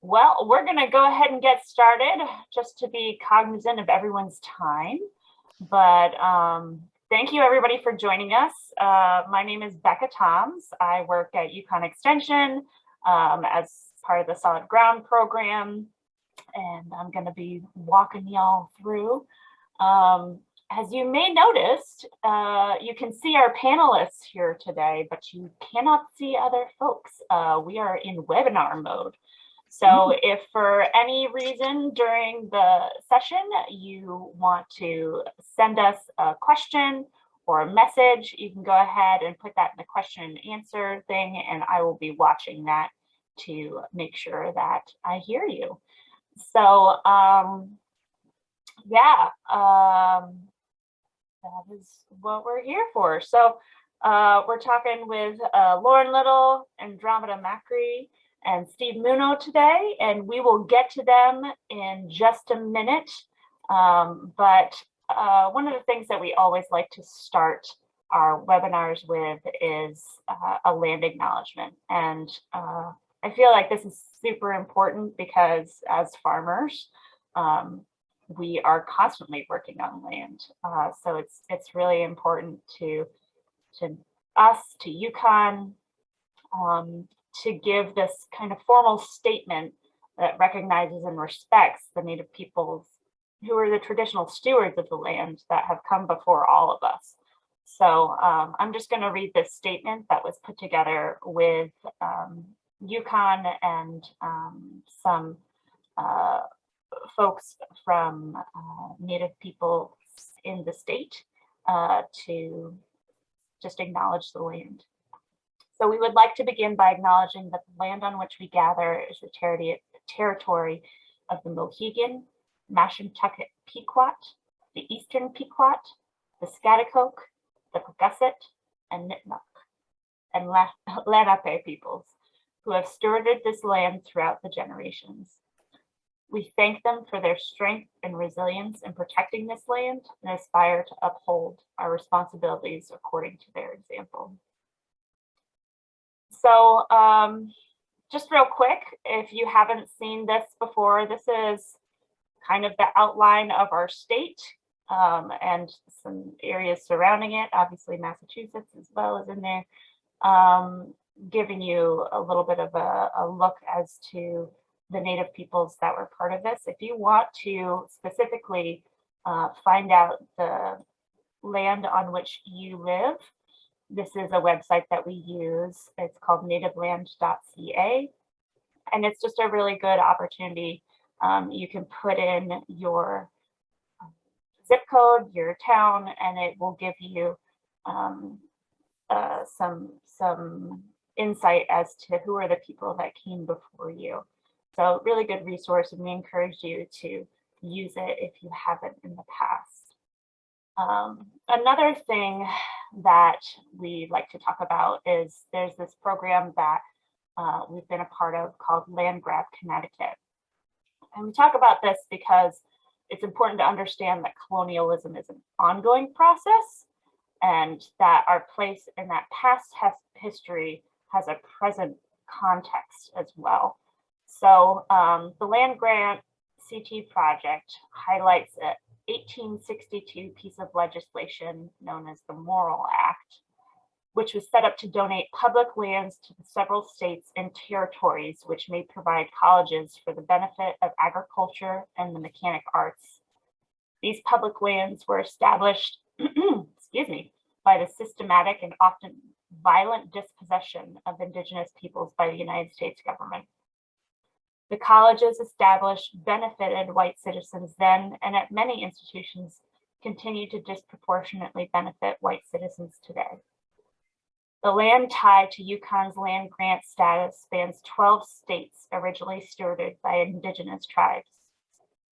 Well, we're going to go ahead and get started just to be cognizant of everyone's time. But thank you, everybody, for joining us. My name is Becca Toms. I work at UConn Extension as part of the Solid Ground program, and I'm going to be walking y'all through. As you may notice, you can see our panelists here today, but you cannot see other folks. We are in webinar mode. So if for any reason during the session you want to send us a question or a message, you can go ahead and put that in the question and answer thing, and I will be watching that to make sure that I hear you. So yeah, that is what we're here for. So we're talking with Lauren Little, Andromeda Macri, and Steve Munno today, and we will get to them in just a minute. But one of the things that we always like to start our webinars with is a land acknowledgement. And I feel like this is super important because as farmers, we are constantly working on land. So it's really important to us, to UConn, to give this kind of formal statement that recognizes and respects the Native peoples who are the traditional stewards of the land that have come before all of us. So I'm just going to read this statement that was put together with UConn and some folks from Native people in the state to just acknowledge the land. So we would like to begin by acknowledging that the land on which we gather is the territory of the Mohegan, Mashantucket Pequot, the Eastern Pequot, the Schaghticoke, the Pawcusset, and Nipmuc, and Lenape peoples, who have stewarded this land throughout the generations. We thank them for their strength and resilience in protecting this land and aspire to uphold our responsibilities according to their example. So just real quick, if you haven't seen this before, this is kind of the outline of our state and some areas surrounding it. Obviously, Massachusetts as well is in there, giving you a little bit of a look as to the Native peoples that were part of this. If you want to specifically find out the land on which you live, this is a website that we use. It's called nativeland.ca, and it's just a really good opportunity. You can put in your zip code, your town, and it will give you some insight as to who are the people that came before you. So really good resource, and we encourage you to use it if you haven't in the past. Another thing that we like to talk about is there's this program that we've been a part of called Land Grab Connecticut. And we talk about this because it's important to understand that colonialism is an ongoing process and that our place in that past history has a present context as well. So the Land Grant CT project highlights a 1862 piece of legislation known as the Morrill Act, which was set up to donate public lands to the several states and territories which may provide colleges for the benefit of agriculture and the mechanic arts. These public lands were established excuse me, by the systematic and often violent dispossession of Indigenous peoples by the United States government. The colleges established benefited white citizens then, and at many institutions continue to disproportionately benefit white citizens today. The land tied to UConn's land grant status spans 12 states originally stewarded by Indigenous tribes.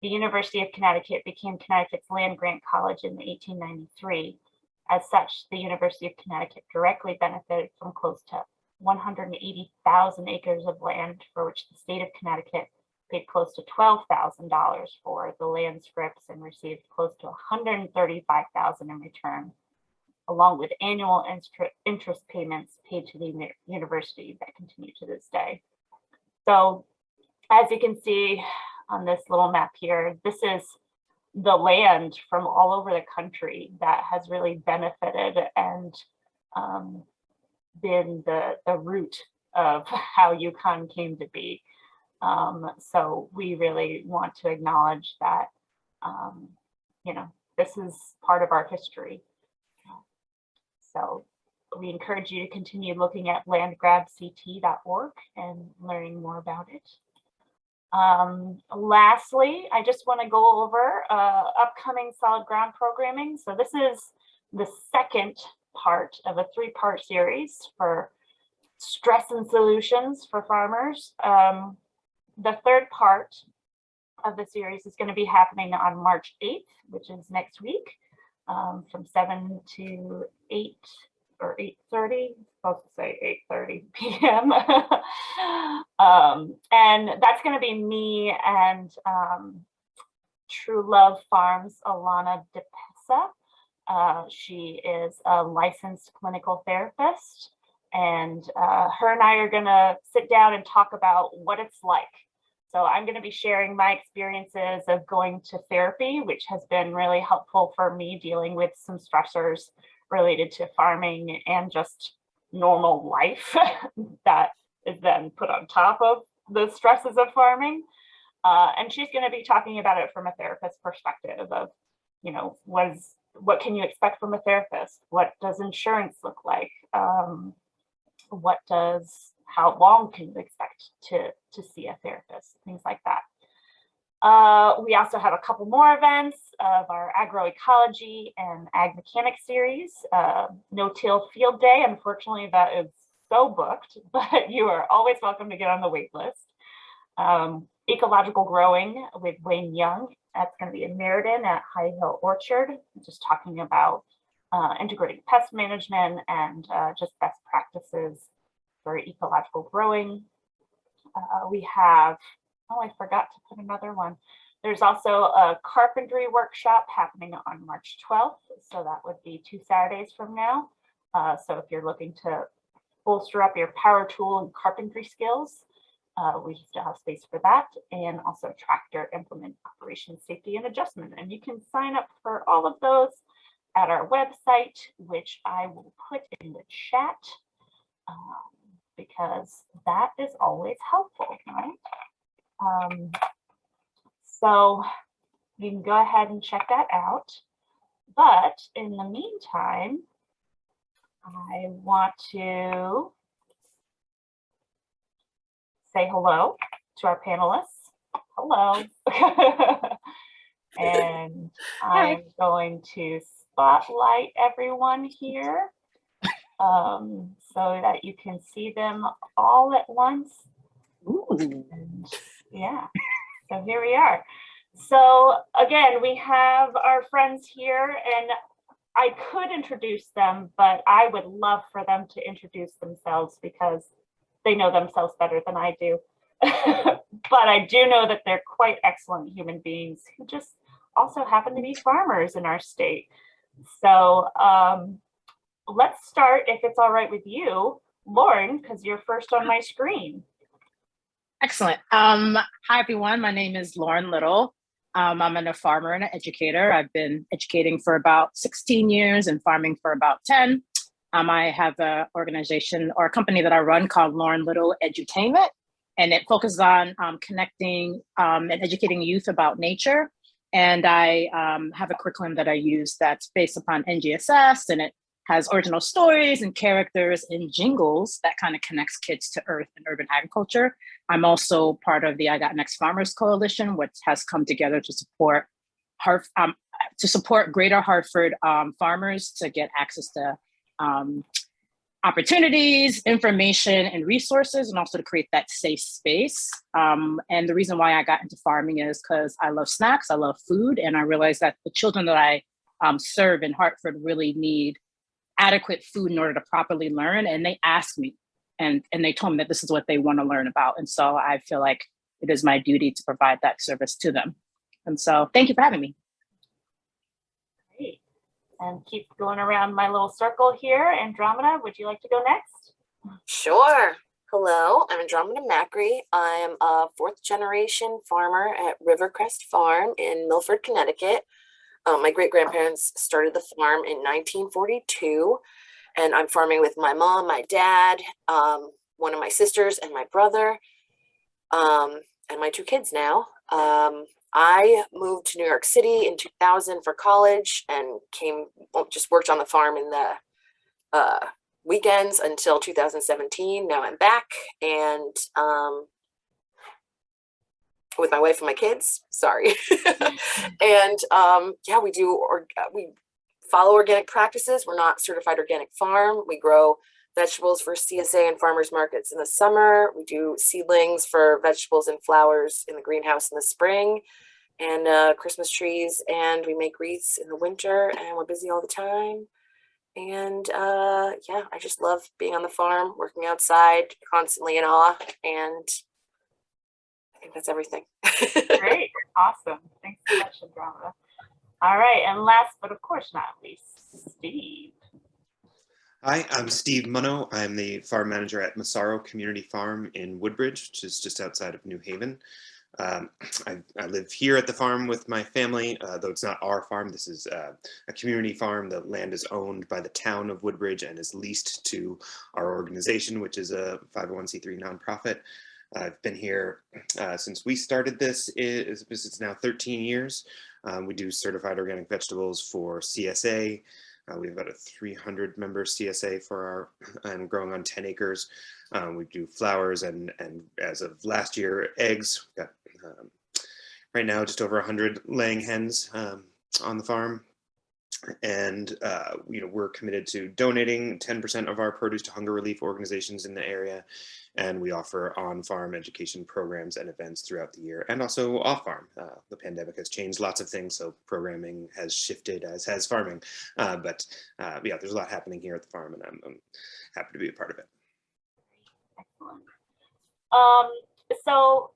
The University of Connecticut became Connecticut's land grant college in 1893. As such, the University of Connecticut directly benefited from close to 180,000 acres of land for which the state of Connecticut paid close to $12,000 for the land scripts and received close to $135,000 in return, along with annual interest payments paid to the university that continue to this day. So as you can see on this little map here, this is the land from all over the country that has really benefited and been the root of how UConn came to be. So we really want to acknowledge that, you know, this is part of our history. So we encourage you to continue looking at landgrabct.org and learning more about it. Lastly, I just want to go over upcoming solid ground programming. So this is the second part of a 3-part series for stress and solutions for farmers. The third part of the series is going to be happening on March 8th, which is next week, from 7 to 8 or 8:30, supposed to say 8:30 p.m. And that's going to be me and True Love Farms Alana Depesa. She is a licensed clinical therapist, and her and I are going to sit down and talk about what it's like. So I'm going to be sharing my experiences of going to therapy, which has been really helpful for me dealing with some stressors related to farming and just normal life that is then put on top of the stresses of farming. And she's going to be talking about it from a therapist perspective of, you know, what can you expect from a therapist? What does insurance look like? How long can you expect to see a therapist? Things like that. We also have a couple more events of our agroecology and ag mechanics series. No-till field day. Unfortunately, that is so booked, but you are always welcome to get on the wait list. Ecological growing with Wayne Young. That's going to be in Meriden at High Hill Orchard, just talking about integrating pest management and just best practices for ecological growing. We have, oh, I forgot to put another one. There's also a carpentry workshop happening on March 12th. So that would be 2 Saturdays from now. So if you're looking to bolster up your power tool and carpentry skills, we still have space for that. And also tractor implement operation safety and adjustment. And you can sign up for all of those at our website, which I will put in the chat. Because that is always helpful, right? So you can go ahead and check that out. But in the meantime, I want to say hello to our panelists. Hello. And I'm going to spotlight everyone here. So that you can see them all at once. And yeah, so here we are. So again, we have our friends here, and I could introduce them, but I would love for them to introduce themselves because they know themselves better than I do. But I do know that they're quite excellent human beings who just also happen to be farmers in our state. So let's start, if it's all right with you, Lauren, because you're first on my screen. Excellent. Hi, everyone. My name is Lauren Little. I'm a farmer and an educator. I've been educating for about 16 years and farming for about 10. I have an organization or a company that I run called Lauren Little Edutainment, and it focuses on connecting and educating youth about nature. And I have a curriculum that I use that's based upon NGSS, and it has original stories and characters and jingles that kind of connects kids to earth and urban agriculture. I'm also part of the I Got Next Farmers Coalition, which has come together to support Greater Hartford farmers to get access to opportunities, information, and resources, and also to create that safe space. And the reason why I got into farming is because I love snacks, I love food, and I realized that the children that I serve in Hartford really need adequate food in order to properly learn. And they asked me, and they told me that this is what they want to learn about. And so I feel like it is my duty to provide that service to them. And so thank you for having me. Great. And keep going around my little circle here. Andromeda, would you like to go next? Sure. Hello, I'm Andromeda Macri. I'm a fourth generation farmer at Crest Farm in Milford, Connecticut. My great grandparents started the farm in 1942, and I'm farming with my mom, my dad, one of my sisters, and my brother, and my two kids now. I moved to New York City in 2000 for college and just worked on the farm in the weekends until 2017. Now I'm back and with my wife and my kids. Sorry. And yeah, we follow organic practices. We're not certified organic farm. We grow vegetables for CSA and farmers markets in the summer. We do seedlings for vegetables and flowers in the greenhouse in the spring, and Christmas trees, and we make wreaths in the winter, and we're busy all the time. And yeah, I just love being on the farm, working outside, constantly in awe, and I think that's everything. Great, awesome. Thanks so much, Andromeda. All right, and last but of course not least, Steve. Hi, I'm Steve Munno. I'm the farm manager at Massaro Community Farm in Woodbridge, which is just outside of New Haven. I live here at the farm with my family, though it's not our farm. This is a community farm. The land is owned by the town of Woodbridge and is leased to our organization, which is a 501c3 nonprofit. I've been here since we started this. It's now 13 years. We do certified organic vegetables for CSA. We have about a 300 member CSA and growing on 10 acres. We do flowers and as of last year, eggs. We've got right now just over 100 laying hens on the farm. And we're committed to donating 10% of our produce to hunger relief organizations in the area. And we offer on-farm education programs and events throughout the year, and also off-farm. The pandemic has changed lots of things, so programming has shifted, as has farming. But yeah, there's a lot happening here at the farm, and I'm happy to be a part of it. Excellent. So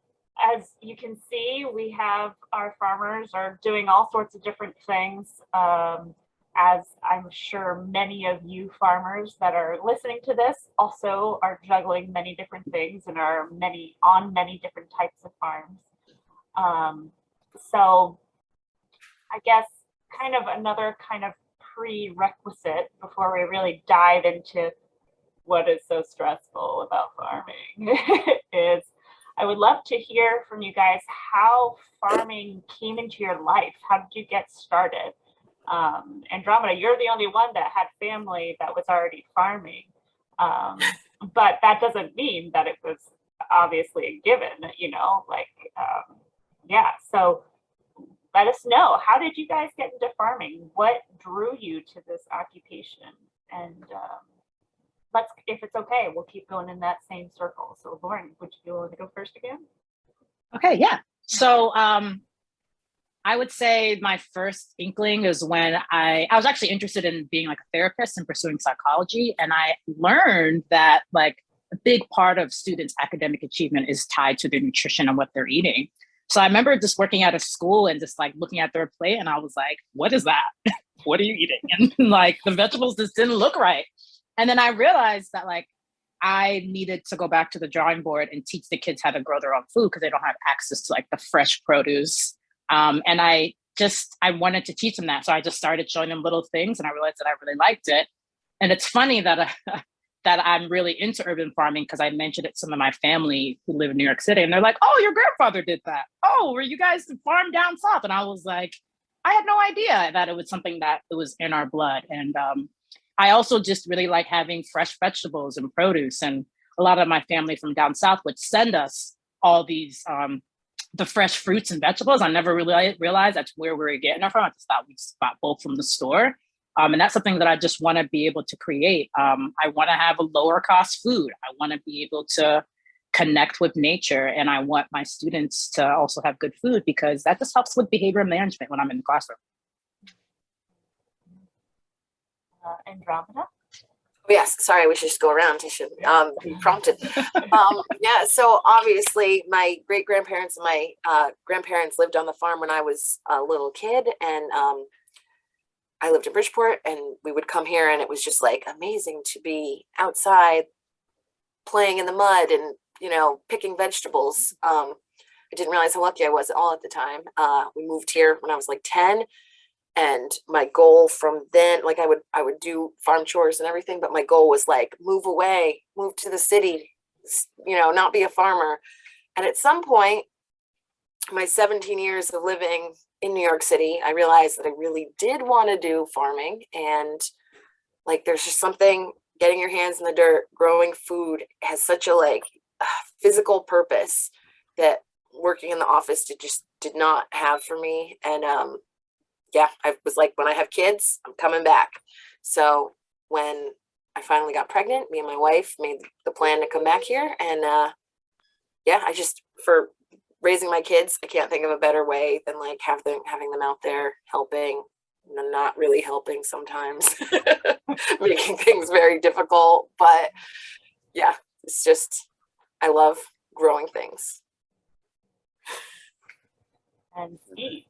as you can see, we have our farmers are doing all sorts of different things. As I'm sure many of you farmers that are listening to this also are juggling many different things and are on many different types of farms. So I guess kind of another kind of prerequisite before we really dive into what is so stressful about farming is I would love to hear from you guys how farming came into your life. How did you get started? Andromeda, you're the only one that had family that was already farming, but that doesn't mean that it was obviously a given, yeah. So let us know, how did you guys get into farming? What drew you to this occupation? And if it's okay, we'll keep going in that same circle. So Lauren, would you want to go first again? Okay, yeah. So I would say my first inkling is when I was actually interested in being like a therapist and pursuing psychology. And I learned that like a big part of students' academic achievement is tied to their nutrition and what they're eating. So I remember just working at a school and just like looking at their plate and I was like, what is that? What are you eating? And like the vegetables just didn't look right. And then I realized that like I needed to go back to the drawing board and teach the kids how to grow their own food because they don't have access to like the fresh produce. And I wanted to teach them that. So I just started showing them little things and I realized that I really liked it. And it's funny that that I'm really into urban farming because I mentioned it to some of my family who live in New York City and they're like, oh, your grandfather did that. Oh, were you guys farm down south? And I was like, I had no idea that it was something that it was in our blood. And I also just really like having fresh vegetables and produce. And a lot of my family from down south would send us all these the fresh fruits and vegetables. I never really realized that's where we were getting it from. I just thought we bought both from the store. And that's something that I just want to be able to create. I want to have a lower cost food. I want to be able to connect with nature. And I want my students to also have good food because that just helps with behavior management when I'm in the classroom. Andromeda? Yes, sorry, we should just go around. I should be prompted. Yeah, so obviously my great grandparents and my grandparents lived on the farm when I was a little kid, and I lived in Bridgeport, and we would come here, and it was just like amazing to be outside playing in the mud and, you know, picking vegetables. I didn't realize how lucky I was at all at the time. We moved here when I was like 10. And my goal from then, like I would do farm chores and everything, but my goal was like, move away, move to the city, you know, not be a farmer. And at some point, my 17 years of living in New York City, I realized that I really did want to do farming. And like, there's just something, getting your hands in the dirt, growing food has such a like physical purpose that working in the office did not have for me. And yeah, I was like, when I have kids, I'm coming back. So when I finally got pregnant, me and my wife made the plan to come back here. And yeah, for raising my kids, I can't think of a better way than like having them out there helping, not really helping sometimes, making things very difficult. But yeah, it's just, I love growing things. And Steve.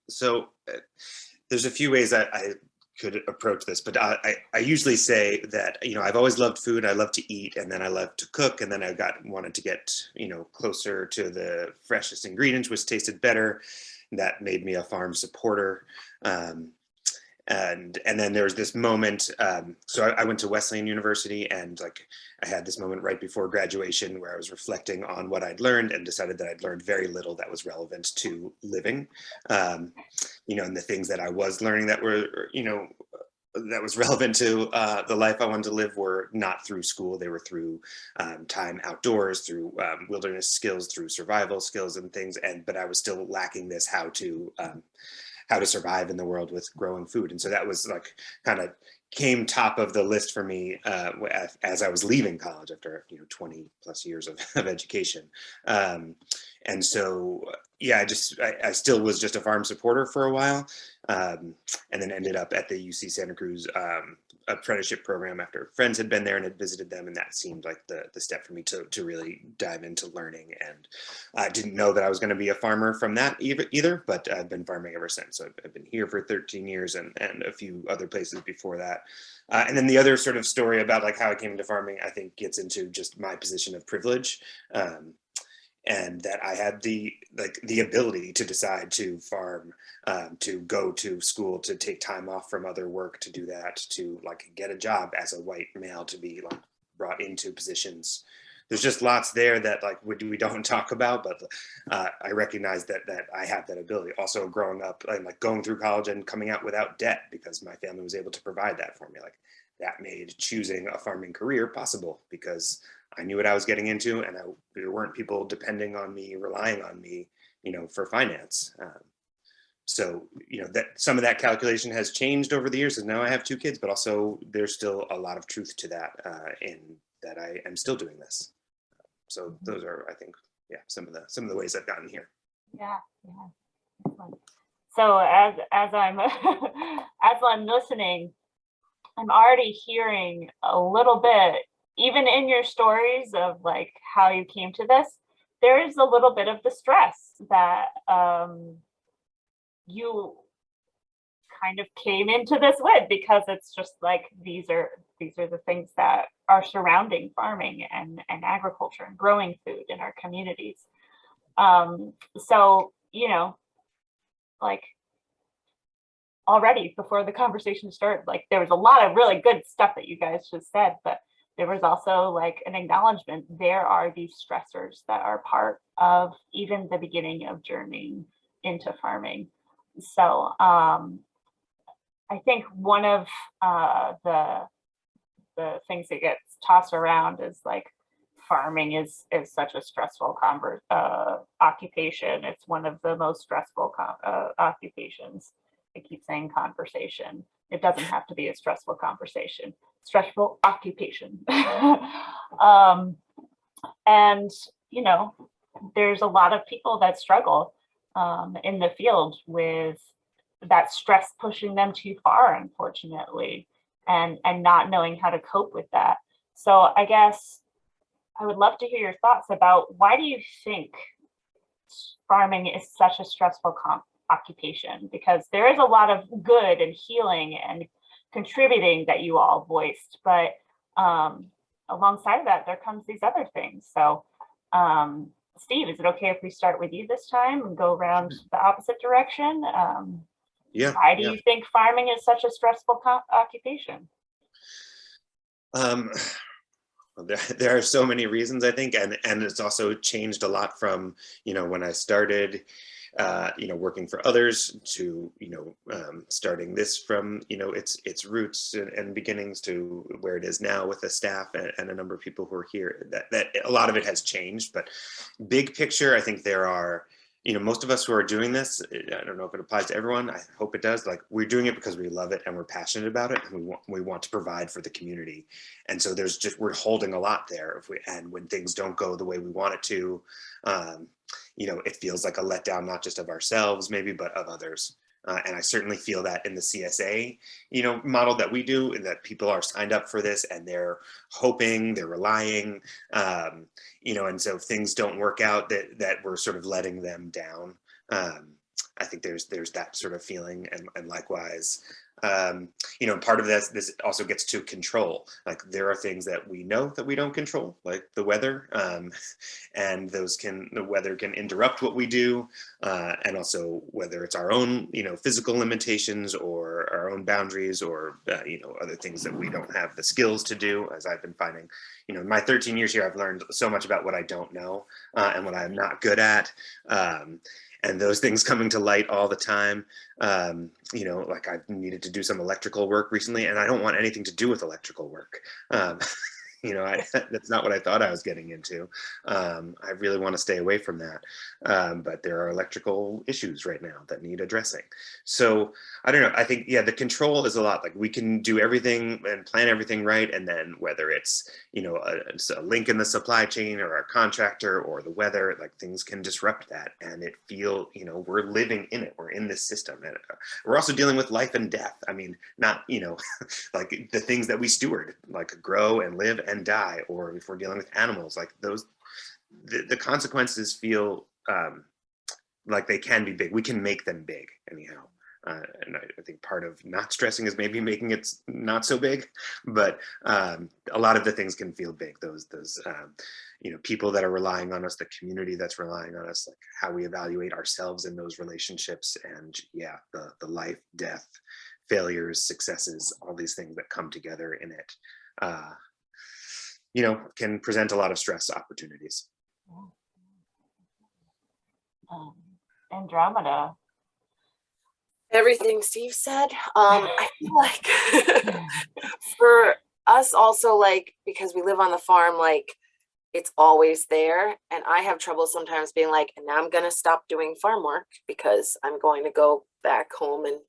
So there's a few ways that I could approach this, but I usually say that, you know, I've always loved food. I love to eat, and then I love to cook, and then I wanted to get, you know, closer to the freshest ingredients, which tasted better. That made me a farm supporter. And then there was this moment, so I went to Wesleyan University, and like I had this moment right before graduation where I was reflecting on what I'd learned and decided that I'd learned very little that was relevant to living, you know, and the things that I was learning that were, you know, that was relevant to the life I wanted to live were not through school. They were through time outdoors, through wilderness skills, through survival skills and things. But I was still lacking this how to survive in the world with growing food. And so that was like kind of came top of the list for me as I was leaving college after, you know, 20 plus years of education. And so, yeah, I still was just a farm supporter for a while, and then ended up at the UC Santa Cruz apprenticeship program after friends had been there and had visited them, and that seemed like the step for me to really dive into learning. And I didn't know that I was going to be a farmer from that either, but I've been farming ever since. So I've been here for 13 years and a few other places before that. And then the other sort of story about like how I came into farming, I think gets into just my position of privilege. And that I had the ability to decide to farm, to go to school, to take time off from other work, to do that, to like get a job as a white male, to be like brought into positions. There's just lots there that like we don't talk about, but I recognize that I have that ability. Also growing up and like going through college and coming out without debt because my family was able to provide that for me. Like that made choosing a farming career possible because I knew what I was getting into, and there weren't people depending on me, relying on me, you know, for finance. So, you know, that some of that calculation has changed over the years, and now I have 2 kids, but also there's still a lot of truth to that, in that I am still doing this. So those are, I think, yeah, some of the ways I've gotten here. Yeah. So as I'm as I'm listening, I'm already hearing a little bit, even in your stories of like how you came to this, there is a little bit of the stress that you kind of came into this with, because it's just like these are the things that are surrounding farming and agriculture and growing food in our communities. So, you know, like already before the conversation started, like there was a lot of really good stuff that you guys just said, but there was also like an acknowledgement. There are these stressors that are part of even the beginning of journeying into farming. So I think one of the things that gets tossed around is like farming is such a stressful occupation. It's one of the most stressful occupations. I keep saying conversation. It doesn't have to be a stressful conversation. Stressful occupation. And, you know, there's a lot of people that struggle in the field with that stress pushing them too far, unfortunately, and not knowing how to cope with that. So I guess I would love to hear your thoughts about, why do you think farming is such a stressful occupation? Because there is a lot of good and healing and contributing that you all voiced, but alongside of that, there comes these other things. So, Steve, is it okay if we start with you this time and go around the opposite direction? Yeah. Why do you think farming is such a stressful occupation? There are so many reasons, I think, and it's also changed a lot from, when I started, working for others to, starting this from, its roots and beginnings to where it is now with the staff and a number of people who are here. That a lot of it has changed, but big picture, I think there are, most of us who are doing this, I don't know if it applies to everyone, I hope it does, like we're doing it because we love it and we're passionate about it and we want to provide for the community. And so we're holding a lot there and when things don't go the way we want it to, it feels like a letdown, not just of ourselves maybe, but of others. And I certainly feel that in the CSA, model that we do, and that people are signed up for this and they're hoping, they're relying, and so if things don't work out, that we're sort of letting them down. I think there's that sort of feeling, and likewise, part of this also gets to control. Like there are things that we know that we don't control, like the weather, and the weather can interrupt what we do, and also whether it's our own, physical limitations or our own boundaries or, other things that we don't have the skills to do, as I've been finding. In my 13 years here, I've learned so much about what I don't know and what I'm not good at. And those things coming to light all the time. Like I've needed to do some electrical work recently, and I don't want anything to do with electrical work. That's not what I thought I was getting into. I really want to stay away from that. But there are electrical issues right now that need addressing. So I don't know. I think, the control is a lot. Like we can do everything and plan everything right. And then whether it's, it's a link in the supply chain or our contractor or the weather, like things can disrupt that. And we're living in it. We're in this system. And we're also dealing with life and death. I mean, not, like the things that we steward, like grow and live and die, or if we're dealing with animals, like those, the consequences feel like they can be big. We can make them big anyhow. And I think part of not stressing is maybe making it not so big, but a lot of the things can feel big. Those people that are relying on us, the community that's relying on us, like how we evaluate ourselves in those relationships, and the life, death, failures, successes, all these things that come together in it. Can present a lot of stress opportunities. Andromeda. Everything Steve said. I feel like for us also, like, because we live on the farm, like it's always there. And I have trouble sometimes being like, and now I'm going to stop doing farm work because I'm going to go back home and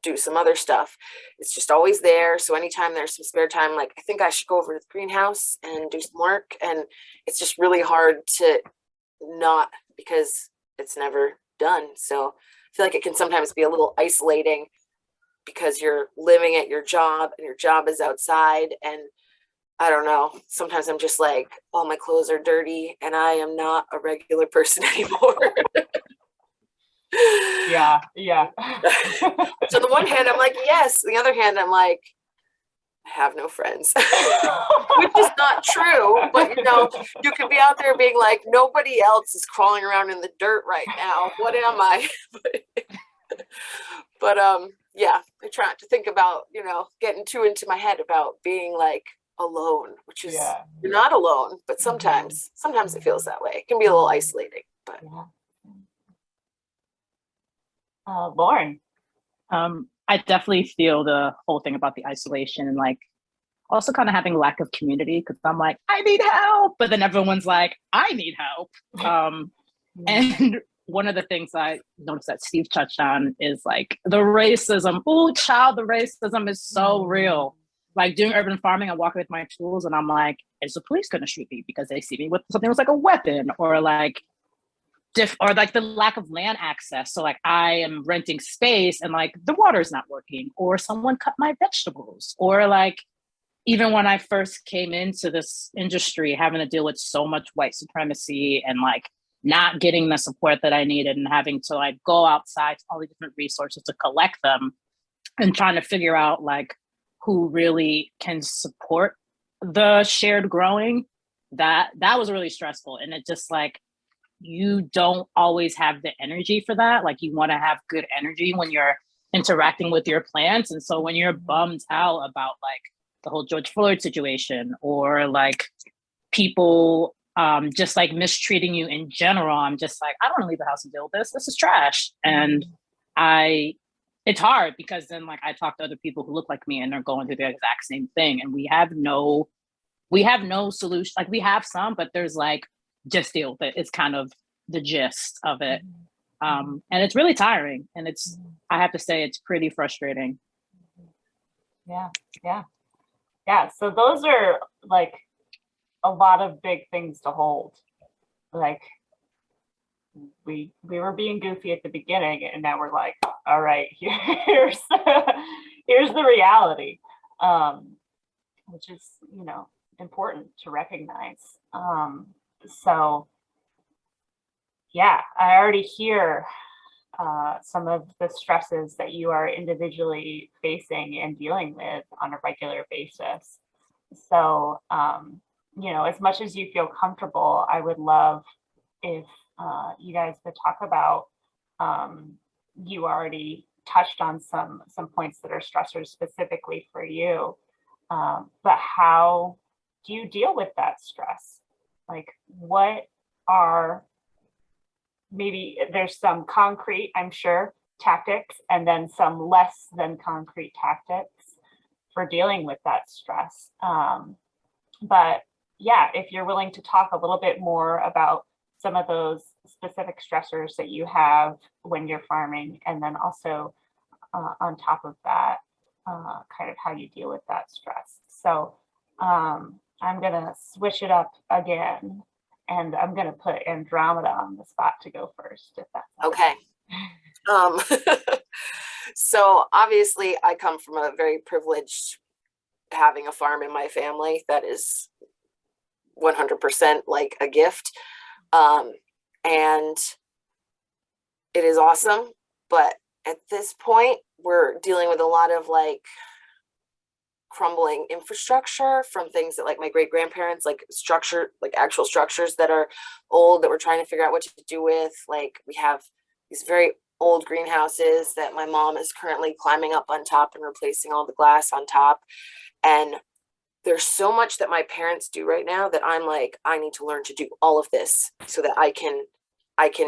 do some other stuff. It's just always there. So anytime there's some spare time, like I think I should go over to the greenhouse and do some work. And it's just really hard to not, because it's never done. So I feel like it can sometimes be a little isolating because you're living at your job and your job is outside. And I don't know, sometimes I'm just like, all my clothes are dirty and I am not a regular person anymore. Yeah. So on the one hand, I'm like, yes. On the other hand, I'm like, I have no friends, which is not true. But you can be out there being like, nobody else is crawling around in the dirt right now. What am I? But I try not to think about, getting too into my head about being like alone, which is you're not alone, but sometimes it feels that way. It can be a little isolating, but. Lauren. I definitely feel the whole thing about the isolation and like also kind of having lack of community, because I'm like, I need help, but then everyone's like, I need help. And one of the things I noticed that Steve touched on is like the racism. Oh, child, the racism is so real. Like doing urban farming, I'm walking with my tools and I'm like, is the police going to shoot me because they see me with something that's like a weapon, or like the lack of land access. So like I am renting space and like the water's not working, or someone cut my vegetables, or like even when I first came into this industry, having to deal with so much white supremacy and like not getting the support that I needed and having to like go outside to all the different resources to collect them and trying to figure out like who really can support the shared growing, that was really stressful. And it just like, you don't always have the energy for that. Like you want to have good energy when you're interacting with your plants. And so when you're bummed out about like the whole George Floyd situation, or like people just like mistreating you in general, I'm just like, I don't want to leave the house and deal with this. This is trash. And it's hard because then like I talk to other people who look like me and they're going through the exact same thing. And we have no solution. Like we have some, but there's like, just deal with it. It's kind of the gist of it. And it's really tiring. And I have to say, it's pretty frustrating. Yeah. So those are like a lot of big things to hold. Like we were being goofy at the beginning, and now we're like, all right, here's the reality, which is, important to recognize. So yeah, I already hear some of the stresses that you are individually facing and dealing with on a regular basis. So, as much as you feel comfortable, I would love if you guys could talk about, you already touched on some points that are stressors specifically for you, but how do you deal with that stress? Like, what are, maybe there's some concrete, I'm sure, tactics, and then some less than concrete tactics for dealing with that stress. But yeah, if you're willing to talk a little bit more about some of those specific stressors that you have when you're farming, and then also on top of that, kind of how you deal with that stress. So I'm going to switch it up again, and I'm going to put Andromeda on the spot to go first, if that's okay. So obviously I come from a very privileged, having a farm in my family that is 100% like a gift. And it is awesome. But at this point, we're dealing with a lot of like crumbling infrastructure from things that like my great grandparents, like actual structures that are old that we're trying to figure out what to do with. Like we have these very old greenhouses that my mom is currently climbing up on top and replacing all the glass on top. And there's so much that my parents do right now that I'm like, I need to learn to do all of this so that I can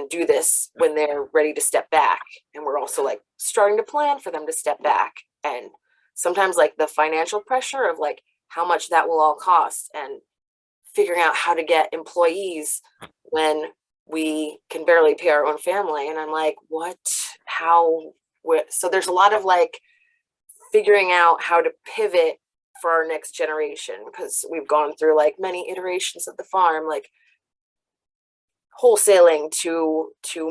do this when they're ready to step back. And we're also like starting to plan for them to step back. And sometimes like the financial pressure of like how much that will all cost, and figuring out how to get employees when we can barely pay our own family. And I'm like, so there's a lot of like figuring out how to pivot for our next generation, because we've gone through like many iterations of the farm, like wholesaling to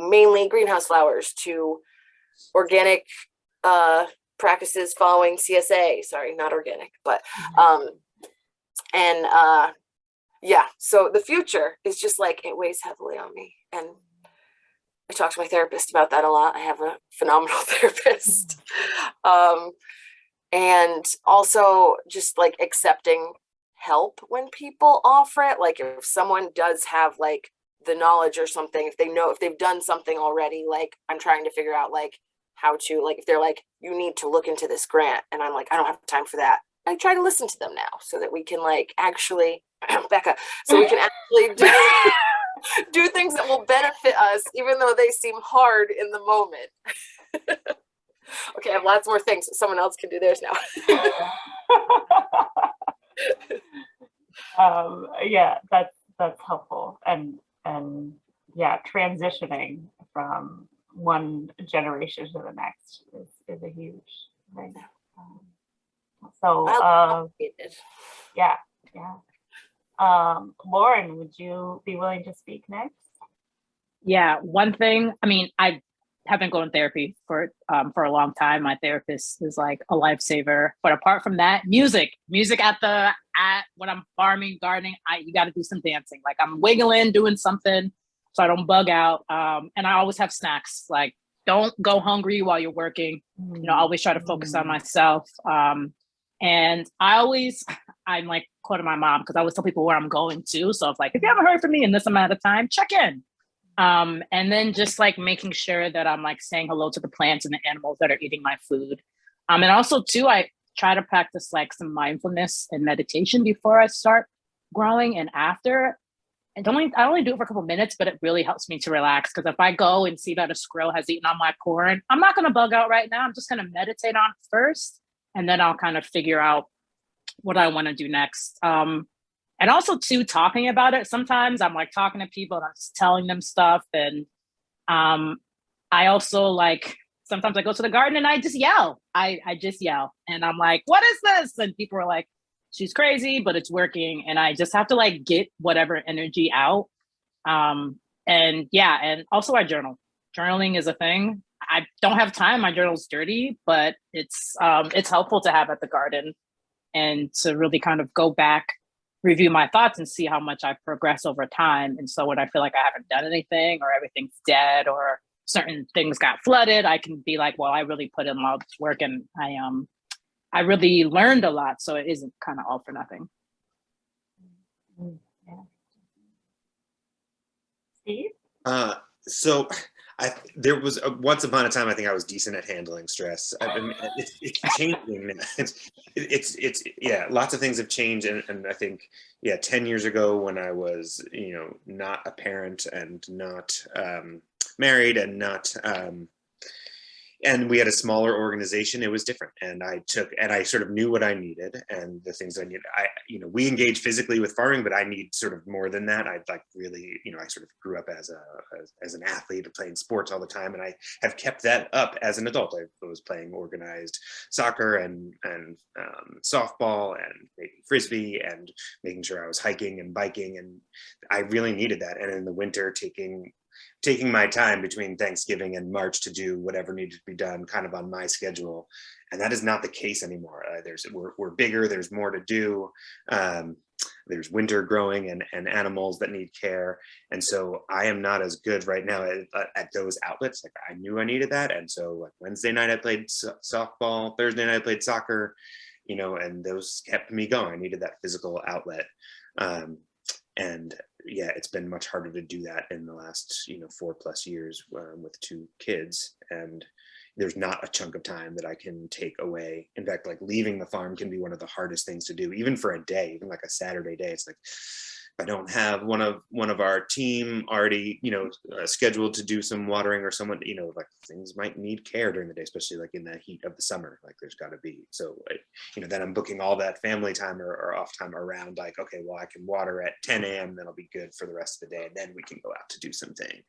mainly greenhouse flowers, to organic practices following CSA, sorry, not organic, but yeah, so the future is just like, it weighs heavily on me. And I talk to my therapist about that a lot. I have a phenomenal therapist. And also just like accepting help when people offer it. Like if someone does have like the knowledge or something, if they've done something already, like I'm trying to figure out like how to, like if they're like, you need to look into this grant, and I'm like, I don't have time for that. I try to listen to them now so that we can like actually Becca, so we can actually do things that will benefit us, even though they seem hard in the moment. Okay, I have lots more things. Someone else can do theirs now. Yeah, that's helpful. And yeah, transitioning from one generation to the next is a huge thing. Yeah. Lauren, would you be willing to speak next? Yeah, one thing, I mean, I haven't gone to therapy for a long time. My therapist is like a lifesaver. But apart from that, music at when I'm farming, gardening, you got to do some dancing. Like I'm wiggling, doing something so I don't bug out. And I always have snacks. Like don't go hungry while you're working. I always try to focus on myself. And I I'm like calling my mom because I always tell people where I'm going to. So it's like, if you haven't heard from me in this amount of time, check in. And then just like making sure that I'm like saying hello to the plants and the animals that are eating my food. And also too, I try to practice like some mindfulness and meditation before I start growing and after. And I only do it for a couple minutes, but it really helps me to relax. Because if I go and see that a squirrel has eaten on my corn, I'm not going to bug out right now. I'm just going to meditate on it first, and then I'll kind of figure out what I want to do next. And also too, talking about it. Sometimes I'm like talking to people and I'm just telling them stuff. And I also like, sometimes I go to the garden and I just yell. I just yell. And I'm like, what is this? And people are like, she's crazy, but it's working. And I just have to like get whatever energy out. And yeah, and also I journal. Journaling is a thing. I don't have time. My journal's dirty, but it's helpful to have at the garden and to really kind of go back, review my thoughts and see how much I've progressed over time. And so when I feel like I haven't done anything or everything's dead or certain things got flooded, I can be like, well, I really put in a lot of work and I really learned a lot. So it isn't kind of all for nothing. Yeah. Steve? So there was once upon a time, I think I was decent at handling stress. I mean, it's changing. It's yeah, lots of things have changed. And I think, yeah, 10 years ago when I was, not a parent and not married and not, and we had a smaller organization, it was different. And I sort of knew what I needed and the things I needed. We engage physically with farming, but I need sort of more than that. I'd like really, I sort of grew up as an athlete playing sports all the time. And I have kept that up as an adult. I was playing organized soccer and softball and maybe frisbee and making sure I was hiking and biking. And I really needed that. And in the winter, taking my time between Thanksgiving and March to do whatever needed to be done kind of on my schedule. And that is not the case anymore. We're bigger, there's more to do. There's winter growing and animals that need care. And so I am not as good right now at those outlets. Like I knew I needed that. And so like Wednesday night I played softball, Thursday night I played soccer, and those kept me going. I needed that physical outlet. And yeah, it's been much harder to do that in the last 4+ years with 2 kids, and there's not a chunk of time that I can take away. In fact, like leaving the farm can be one of the hardest things to do, even for a day, even like a Saturday day. It's like if I don't have one of our team already scheduled to do some watering, or someone like things might need care during the day, especially like in the heat of the summer, like there's got to be. So then I'm booking all that family time or off time around like, okay, well I can water at 10 a.m. then I'll be good for the rest of the day, and then we can go out to do something.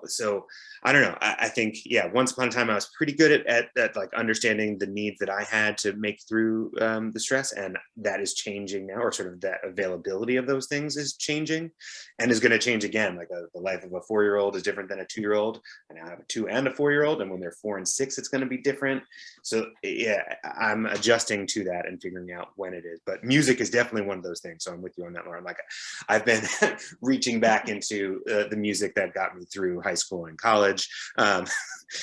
So I don't know. I think, yeah, once upon a time I was pretty good at like understanding the needs that I had to make through the stress, and that is changing now, or sort of that availability of those things is changing and is going to change again. Like the life of a 4-year-old is different than a 2-year-old. I now have a 2 and a 4-year-old, and when they're 4 and 6, it's going to be different. So yeah, I'm adjusting to that and figuring out when it is. But music is definitely one of those things. So I'm with you on that, Lauren. Like I've been reaching back into the music that got me through high school and college,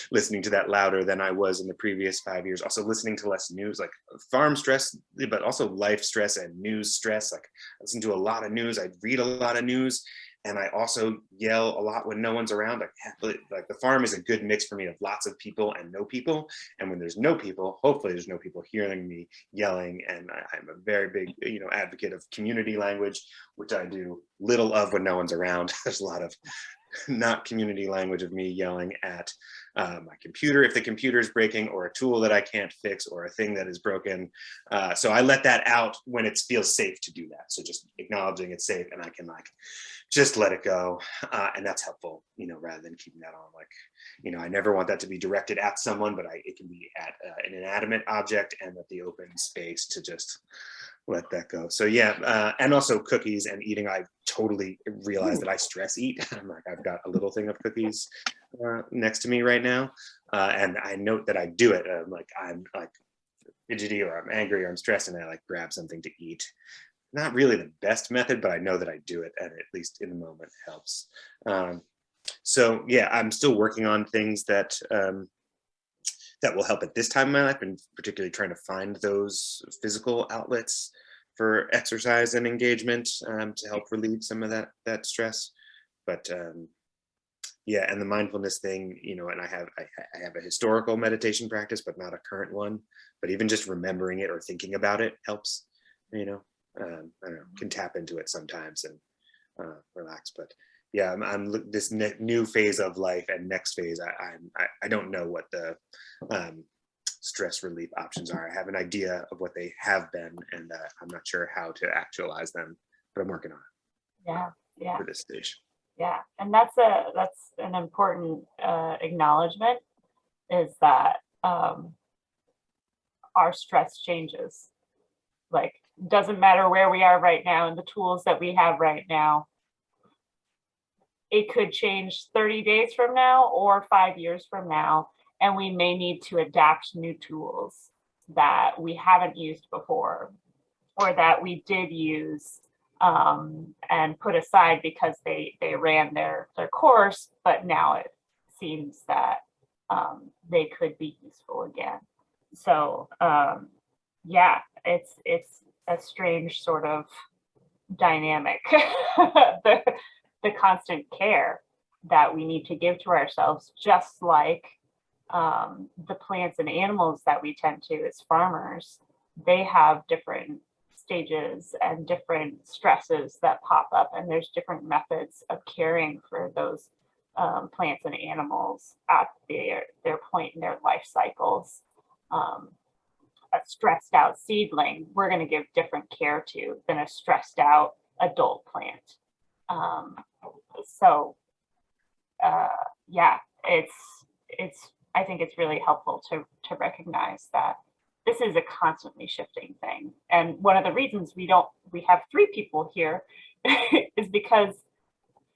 listening to that louder than I was in the previous 5 years. Also listening to less news, like farm stress, but also life stress and news stress. Like I listen to a lot of news, I read a lot of news, and I also yell a lot when no one's around. Like the farm is a good mix for me of lots of people and no people. And when there's no people, hopefully there's no people hearing me yelling. And I'm a very big, advocate of community language, which I do little of when no one's around. There's a lot of not community language of me yelling at my computer if the computer is breaking, or a tool that I can't fix, or a thing that is broken. So I let that out when it feels safe to do that. So just acknowledging it's safe, and I can like just let it go, and that's helpful, rather than keeping that on. Like, I never want that to be directed at someone, but it can be at an inanimate object and at the open space to just let that go. So yeah, and also cookies and eating. I totally realize that I stress eat. I'm like, I've got a little thing of cookies next to me right now, and I note that I do it. I'm like fidgety, or I'm angry, or I'm stressed, and I like grab something to eat. Not really the best method, but I know that I do it, and at least in the moment helps. So yeah, I'm still working on things that that will help at this time in my life, and particularly trying to find those physical outlets for exercise and engagement to help relieve some of that stress. But yeah, and the mindfulness thing, you know, and I have a historical meditation practice, but not a current one. But even just remembering it or thinking about it helps, you know. I don't know, can tap into it sometimes and relax. But yeah, I'm this new phase of life and next phase. I don't know what the stress relief options are. I have an idea of what they have been, and I'm not sure how to actualize them, but I'm working on it. Yeah. For this stage. Yeah, and that's an important acknowledgement, is that our stress changes. Like, doesn't matter where we are right now and the tools that we have right now. It could change 30 days from now or 5 years from now, and we may need to adapt new tools that we haven't used before, or that we did use and put aside because they ran their course, but now it seems that they could be useful again. So yeah, it's a strange sort of dynamic, the constant care that we need to give to ourselves, just like the plants and animals that we tend to as farmers. They have different stages and different stresses that pop up, and there's different methods of caring for those plants and animals at their point in their life cycles. A stressed out seedling, we're going to give different care to than a stressed out adult plant. Yeah, I think it's really helpful to recognize that this is a constantly shifting thing. And one of the reasons we have 3 people here is because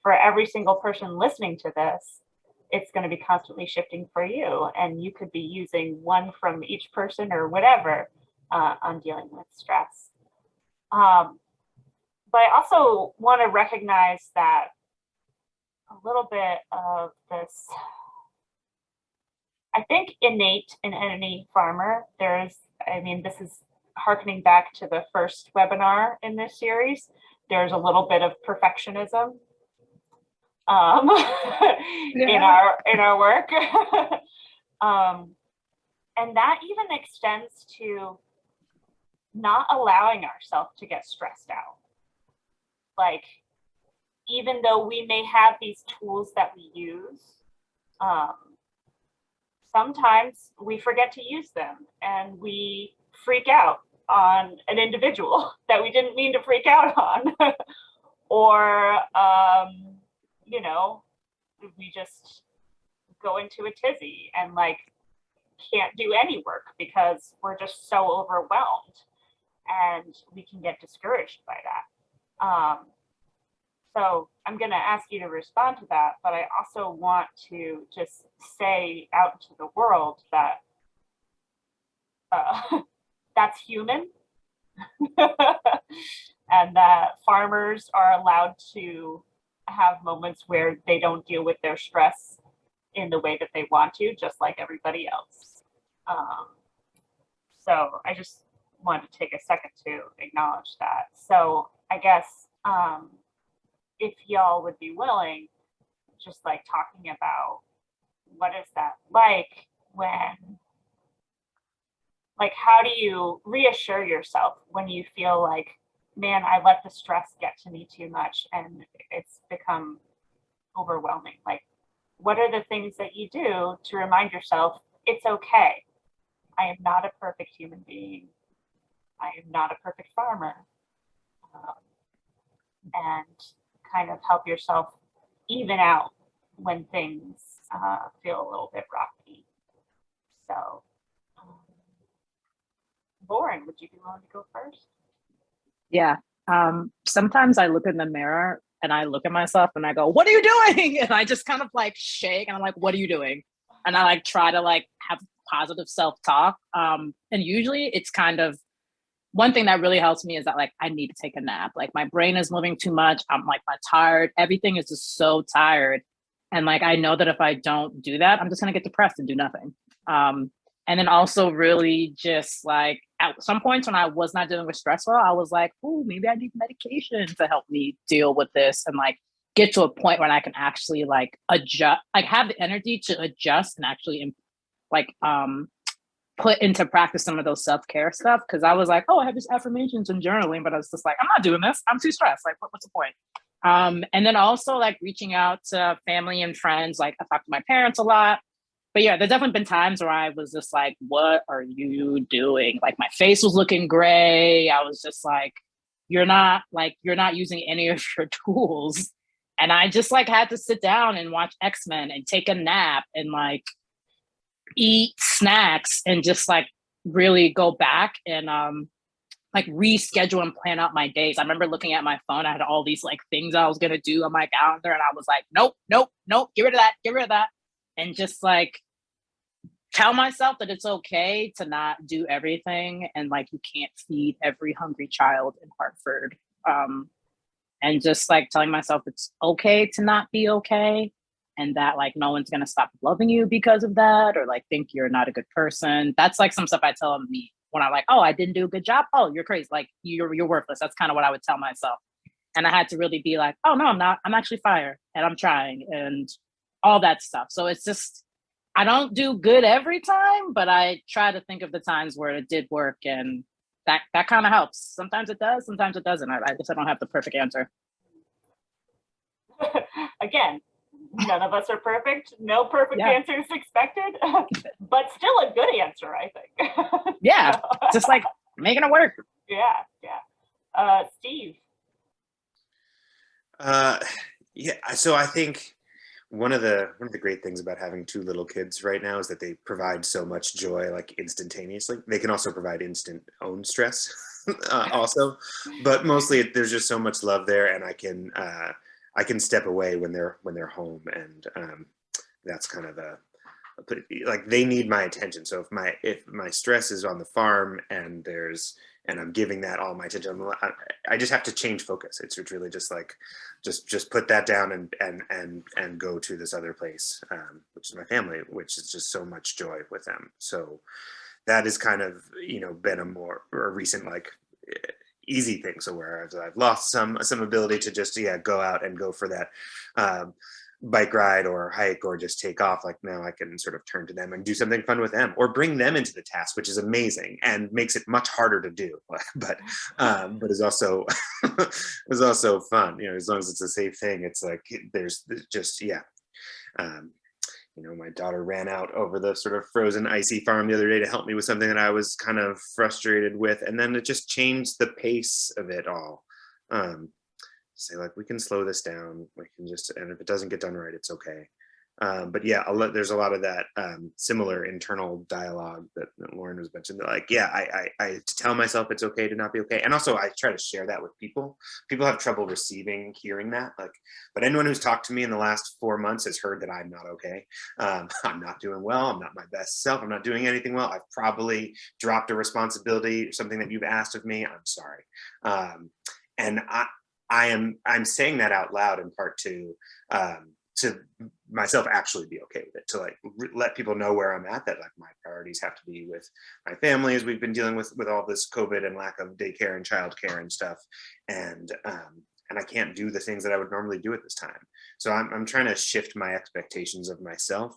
for every single person listening to this, it's going to be constantly shifting for you. And you could be using one from each person or whatever on dealing with stress. But I also want to recognize that a little bit of this, I think, innate in any farmer. This is hearkening back to the first webinar in this series. There's a little bit of perfectionism in our work. And that even extends to not allowing ourselves to get stressed out. Like, even though we may have these tools that we use, sometimes we forget to use them and we freak out on an individual that we didn't mean to freak out on. Or, we just go into a tizzy and can't do any work because we're just so overwhelmed, and we can get discouraged by that. So I'm going to ask you to respond to that, but I also want to just say out to the world that that's human, and that farmers are allowed to have moments where they don't deal with their stress in the way that they want to, just like everybody else. So I just wanted to take a second to acknowledge that. So I guess if y'all would be willing, just talking about what is that like when, how do you reassure yourself when you feel like, man, I let the stress get to me too much and it's become overwhelming? What are the things that you do to remind yourself it's okay? I am not a perfect human being. I am not a perfect farmer. And kind of help yourself even out when things feel a little bit rocky. So, Lauren, would you be willing to go first? Yeah. Sometimes I look in the mirror and I look at myself and I go, what are you doing? And I just kind of shake and I'm like, what are you doing? And I try to have positive self-talk. And usually it's kind of, one thing that really helps me is that I need to take a nap. My brain is moving too much. I'm my tired. Everything is just so tired. And I know that if I don't do that, I'm just going to get depressed and do nothing. And then also really just like at some points when I was not dealing with stress well, I was like, oh, maybe I need medication to help me deal with this and like get to a point where I can actually like adjust, like have the energy to adjust and actually like put into practice some of those self-care stuff. Cause I was like, oh, I have these affirmations and journaling, but I was just like, I'm not doing this. I'm too stressed. Like, what's the point? And then also like reaching out to family and friends. Like I talk to my parents a lot. But yeah, there's definitely been times where I was just like, what are you doing? Like my face was looking gray. I was just like, you're not using any of your tools. And I just like had to sit down and watch X-Men and take a nap and like eat snacks and just like really go back and like reschedule and plan out my days. I remember looking at my phone, I had all these like things I was gonna do on my calendar, and I was like, nope, get rid of that. And just like tell myself that it's okay to not do everything, and like you can't feed every hungry child in Hartford. And just like telling myself it's okay to not be okay, and that like no one's gonna stop loving you because of that, or like think you're not a good person. That's like some stuff I tell me when I'm like, oh, I didn't do a good job. Oh, you're crazy. Like you're worthless. That's kind of what I would tell myself. And I had to really be like, oh no, I'm not. I'm actually fire, and I'm trying, and all that stuff. So it's just, I don't do good every time, but I try to think of the times where it did work, and that kind of helps. Sometimes it does, sometimes it doesn't. I guess I don't have the perfect answer. Again, none of us are perfect. No perfect Yeah. answers expected, but still a good answer, I think. Yeah, So, just like making it work. yeah. Steve. Yeah, so I think one of the great things about having two little kids right now is that they provide so much joy like instantaneously. They can also provide instant own stress also, but mostly there's just so much love there, and I can step away when they're home, and that's kind of like they need my attention. So if my stress is on the farm and I'm giving that all my attention, I just have to change focus. It's really just like just put that down and go to this other place, which is my family, which is just so much joy with them. So that is kind of been a recent like easy thing. So where I've lost some ability to just go out and go for that bike ride or hike or just take off. Like now I can sort of turn to them and do something fun with them, or bring them into the task, which is amazing and makes it much harder to do, but is also is also fun. As long as it's a safe thing. It's like there's just my daughter ran out over the sort of frozen icy farm the other day to help me with something that I was kind of frustrated with, and then it just changed the pace of it all. Say like, we can slow this down, we can just, and if it doesn't get done right, it's okay. But yeah, there's a lot of that similar internal dialogue that Lauren was mentioning. Like, I tell myself it's okay to not be okay, and also I try to share that with people. People have trouble hearing that. Like, but anyone who's talked to me in the last 4 months has heard that I'm not okay. I'm not doing well. I'm not my best self. I'm not doing anything well. I've probably dropped a responsibility, something that you've asked of me. I'm sorry, and I'm saying that out loud in part to myself actually be okay with it, to like let people know where I'm at, that like my priorities have to be with my family as we've been dealing with all this COVID and lack of daycare and childcare and stuff, and I can't do the things that I would normally do at this time. So I'm trying to shift my expectations of myself.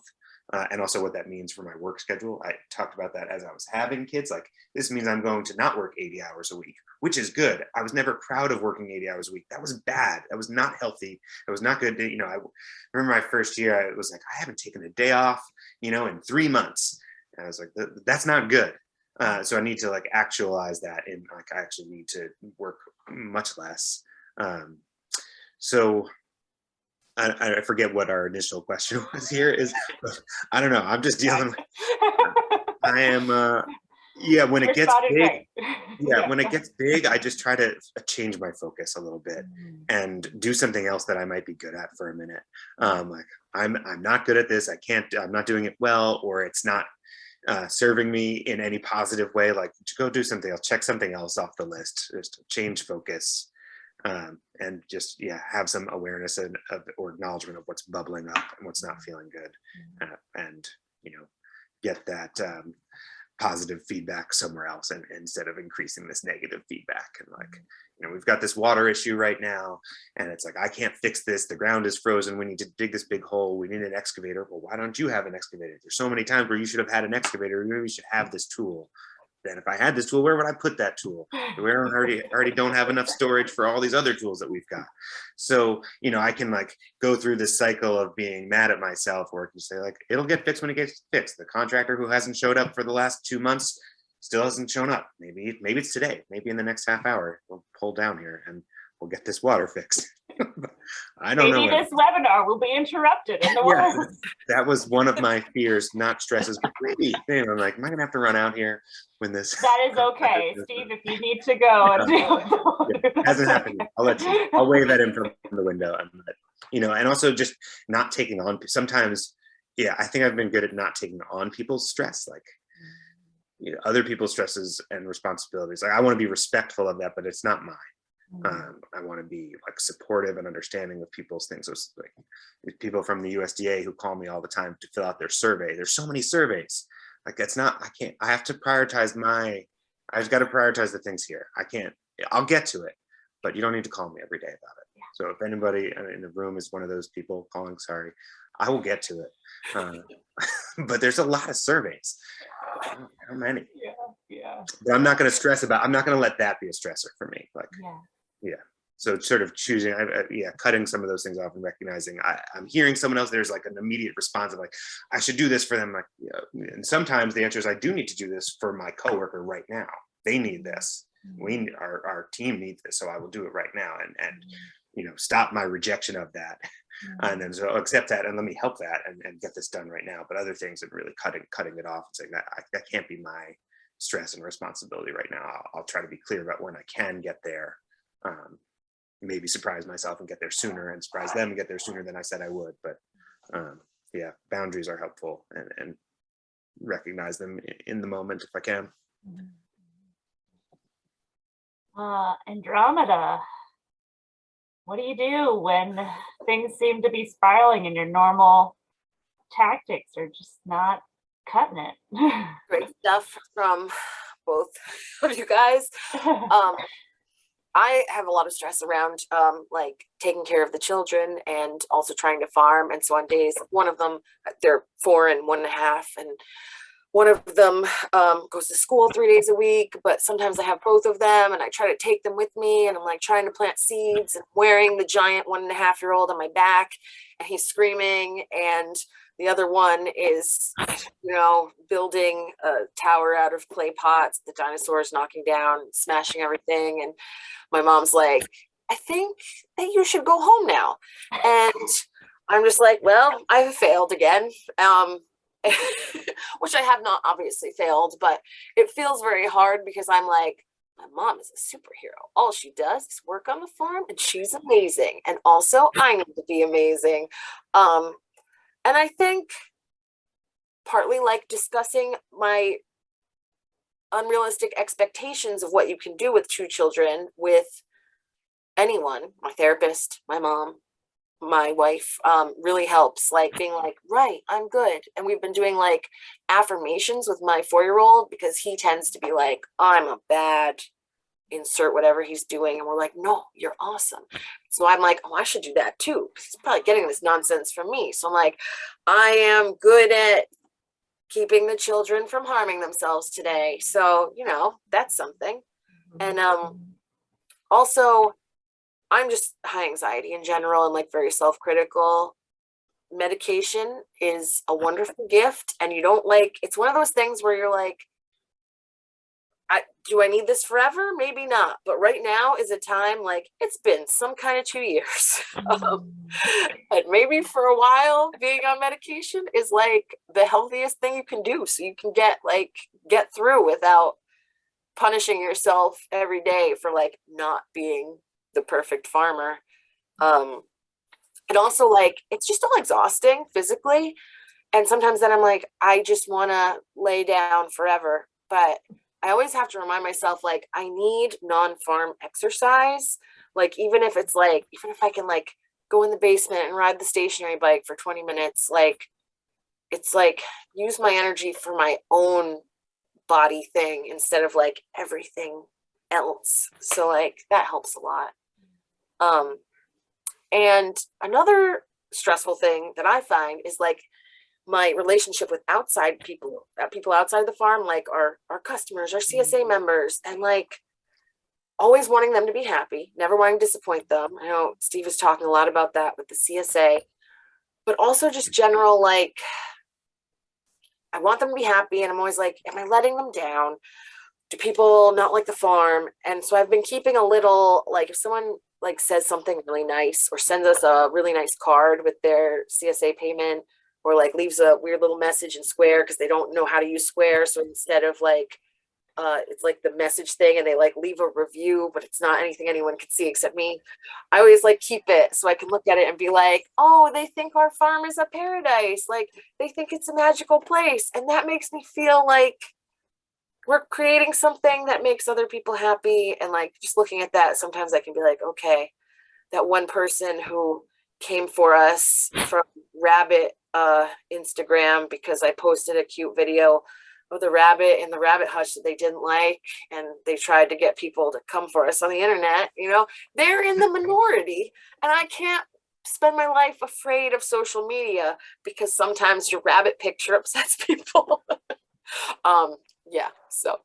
And also what that means for my work schedule. I talked about that as I was having kids. Like, this means I'm going to not work 80 hours a week, which is good. I was never proud of working 80 hours a week. That was bad. That was not healthy. That was not good. I remember my first year, I was like, I haven't taken a day off, in 3 months. And I was like, that's not good. So I need to like actualize that, and like I actually need to work much less. So I forget what our initial question was here. I don't know. I'm just dealing with, I am, when it gets big, when it gets big, I just try to change my focus a little bit and do something else that I might be good at for a minute. Like I'm not good at this. I'm not doing it well, or it's not serving me in any positive way. Like, go do something else, check something else off the list, just change focus. And just have some awareness or acknowledgement of what's bubbling up and what's not feeling good, and get that positive feedback somewhere else, and instead of increasing this negative feedback. And like, you know, we've got this water issue right now, and it's like, I can't fix this. The ground is frozen. We need to dig this big hole. We need an excavator. Well, why don't you have an excavator? There's so many times where you should have had an excavator. Maybe we should have this tool. Then if I had this tool, where would I put that tool? We already don't have enough storage for all these other tools that we've got. So, you know, I can like go through this cycle of being mad at myself, where I can say like, it'll get fixed when it gets fixed. The contractor who hasn't showed up for the last 2 months still hasn't shown up. Maybe it's today. Maybe in the next half hour, we'll pull down here and we'll get this water fixed. I don't know. Maybe this webinar will be interrupted in the water. That was one of my fears, not stresses, but maybe. I'm like, am I gonna have to run out here when this? That is okay, Steve. If you need to go and it hasn't happened yet. I'll let you. I'll wave at him from the window. You know, and also just not taking on. Sometimes, yeah, I think I've been good at not taking on people's stress, like, you know, other people's stresses and responsibilities. Like, I want to be respectful of that, but it's not mine. I want to be like supportive and understanding of people's things. So like people from the USDA who call me all the time to fill out their survey. There's so many surveys. Like, that's not, I have to prioritize I've got to prioritize the things here. I'll get to it, but you don't need to call me every day about it. Yeah. So if anybody in the room is one of those people calling, sorry, I will get to it. But there's a lot of surveys. How many? Yeah. But I'm not going to stress about, I'm not going to let that be a stressor for me. Like, yeah. So sort of choosing, cutting some of those things off and recognizing I'm hearing someone else, there's like an immediate response of like, I should do this for them. Like, you know, and sometimes the answer is I do need to do this for my coworker right now. They need this. Our team needs this. So I will do it right now and you know, stop my rejection of that. And then so accept that and let me help that and get this done right now. But other things and really cutting it off and saying that can't be my stress and responsibility right now. I'll try to be clear about when I can get there. Maybe surprise myself and get there sooner, and surprise them and get there sooner than I said I would. But yeah, boundaries are helpful, and recognize them in the moment if I can. Andromeda, what do you do when things seem to be spiraling and your normal tactics are just not cutting it? Great stuff from both of you guys. I have a lot of stress around like taking care of the children and also trying to farm. And so on days, one of them, they're 4 and 1.5, and one of them goes to school 3 days a week, but sometimes I have both of them and I try to take them with me, and I'm like trying to plant seeds and wearing the giant 1.5-year-old on my back, and he's screaming, and the other one is, you know, building a tower out of clay pots, the dinosaurs knocking down, smashing everything. And my mom's like, I think that you should go home now. And I'm just like, well, I've failed again. Which I have not obviously failed, but it feels very hard because I'm like, my mom is a superhero. All she does is work on the farm and she's amazing. And also I need to be amazing. And I think partly like discussing my unrealistic expectations of what you can do with 2 children with anyone, my therapist, my mom, my wife, really helps, like being like, right, I'm good. And we've been doing like affirmations with my 4-year-old because he tends to be like, I'm a bad insert whatever he's doing, and we're like, no, you're awesome. So I'm like, oh, I should do that too. He's probably getting this nonsense from me. So I'm like, I am good at keeping the children from harming themselves today. So, you know, that's something. And also I'm just high anxiety in general and like very self-critical. Medication is a wonderful gift, and you don't like, it's one of those things where you're like, do I need this forever? Maybe not. But right now is a time, like, it's been some kind of 2 years. And maybe for a while being on medication is like the healthiest thing you can do. So you can get through without punishing yourself every day for like not being the perfect farmer. And also like, it's just all exhausting physically. And sometimes then I'm like, I just want to lay down forever. But I always have to remind myself, like, I need non-farm exercise. Like, even if I can like go in the basement and ride the stationary bike for 20 minutes, like, it's like use my energy for my own body thing instead of like everything else. So like that helps a lot. And another stressful thing that I find is like my relationship with outside people, people outside the farm, like our customers, our CSA members, and like always wanting them to be happy, never wanting to disappoint them. I know Steve is talking a lot about that with the CSA, but also just general, like, I want them to be happy. And I'm always like, am I letting them down? Do people not like the farm? And so I've been keeping a little, like, if someone like says something really nice or sends us a really nice card with their CSA payment, or like leaves a weird little message in Square because they don't know how to use Square. So instead of like, it's like the message thing and they like leave a review, but it's not anything anyone can see except me. I always like keep it so I can look at it and be like, oh, they think our farm is a paradise. Like they think it's a magical place. And that makes me feel like we're creating something that makes other people happy. And like just looking at that, sometimes I can be like, okay, that one person who came for us from Rabbit Instagram because I posted a cute video of the rabbit in the rabbit hutch that they didn't like, and they tried to get people to come for us on the internet. You know, they're in the minority, and I can't spend my life afraid of social media because sometimes your rabbit picture upsets people. Yeah, so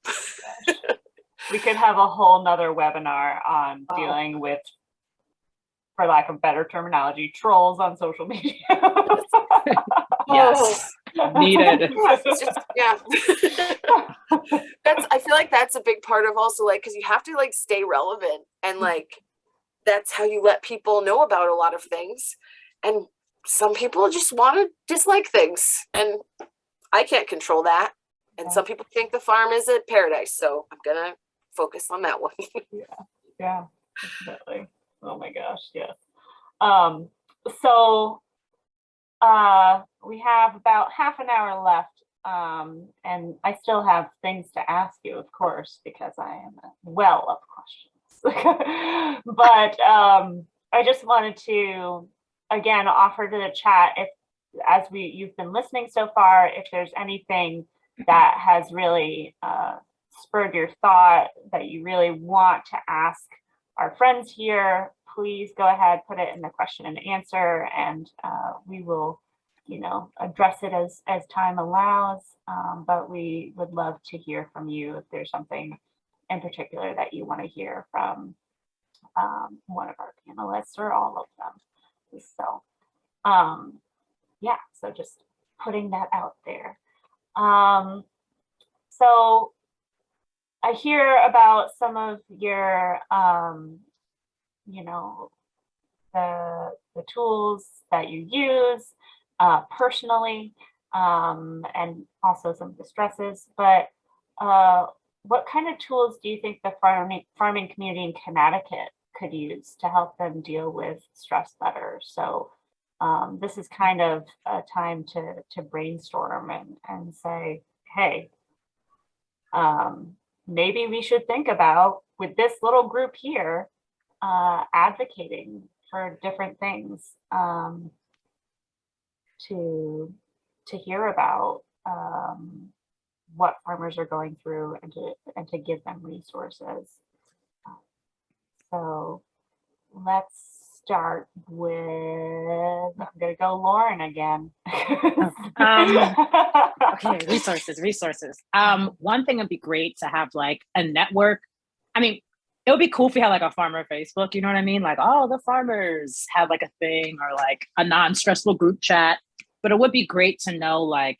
We could have a whole nother webinar on dealing with, for lack of better terminology, trolls on social media. Yes, needed. Yeah. I feel like that's a big part of also like, because you have to like stay relevant, and like that's how you let people know about a lot of things. And some people just want to dislike things, and I can't control that. And some people think the farm is a paradise, so I'm gonna focus on that one. Yeah, definitely. Oh my gosh, yes. So we have about half an hour left, and I still have things to ask you, of course, because I am a well of questions. But I just wanted to again offer to the chat, if as you've been listening so far, if there's anything that has really spurred your thought that you really want to ask our friends here, please go ahead, put it in the question and answer, and we will, you know, address it as time allows. But we would love to hear from you if there's something in particular that you want to hear from one of our panelists or all of them. So yeah, so just putting that out there. So I hear about some of your, you know, the tools that you use personally, and also some of the stresses, but what kind of tools do you think the farming community in Connecticut could use to help them deal with stress better? So this is kind of a time to brainstorm and say, hey, maybe we should think about, with this little group here, advocating for different things to hear about what farmers are going through, and to give them resources. So let's start with, I'm gonna go Lauren again. Okay, resources. One thing would be great to have like a network. I mean, it would be cool if we had like a farmer Facebook, you know what I mean? Like all the farmers have like a thing, or like a non-stressful group chat. But it would be great to know, like,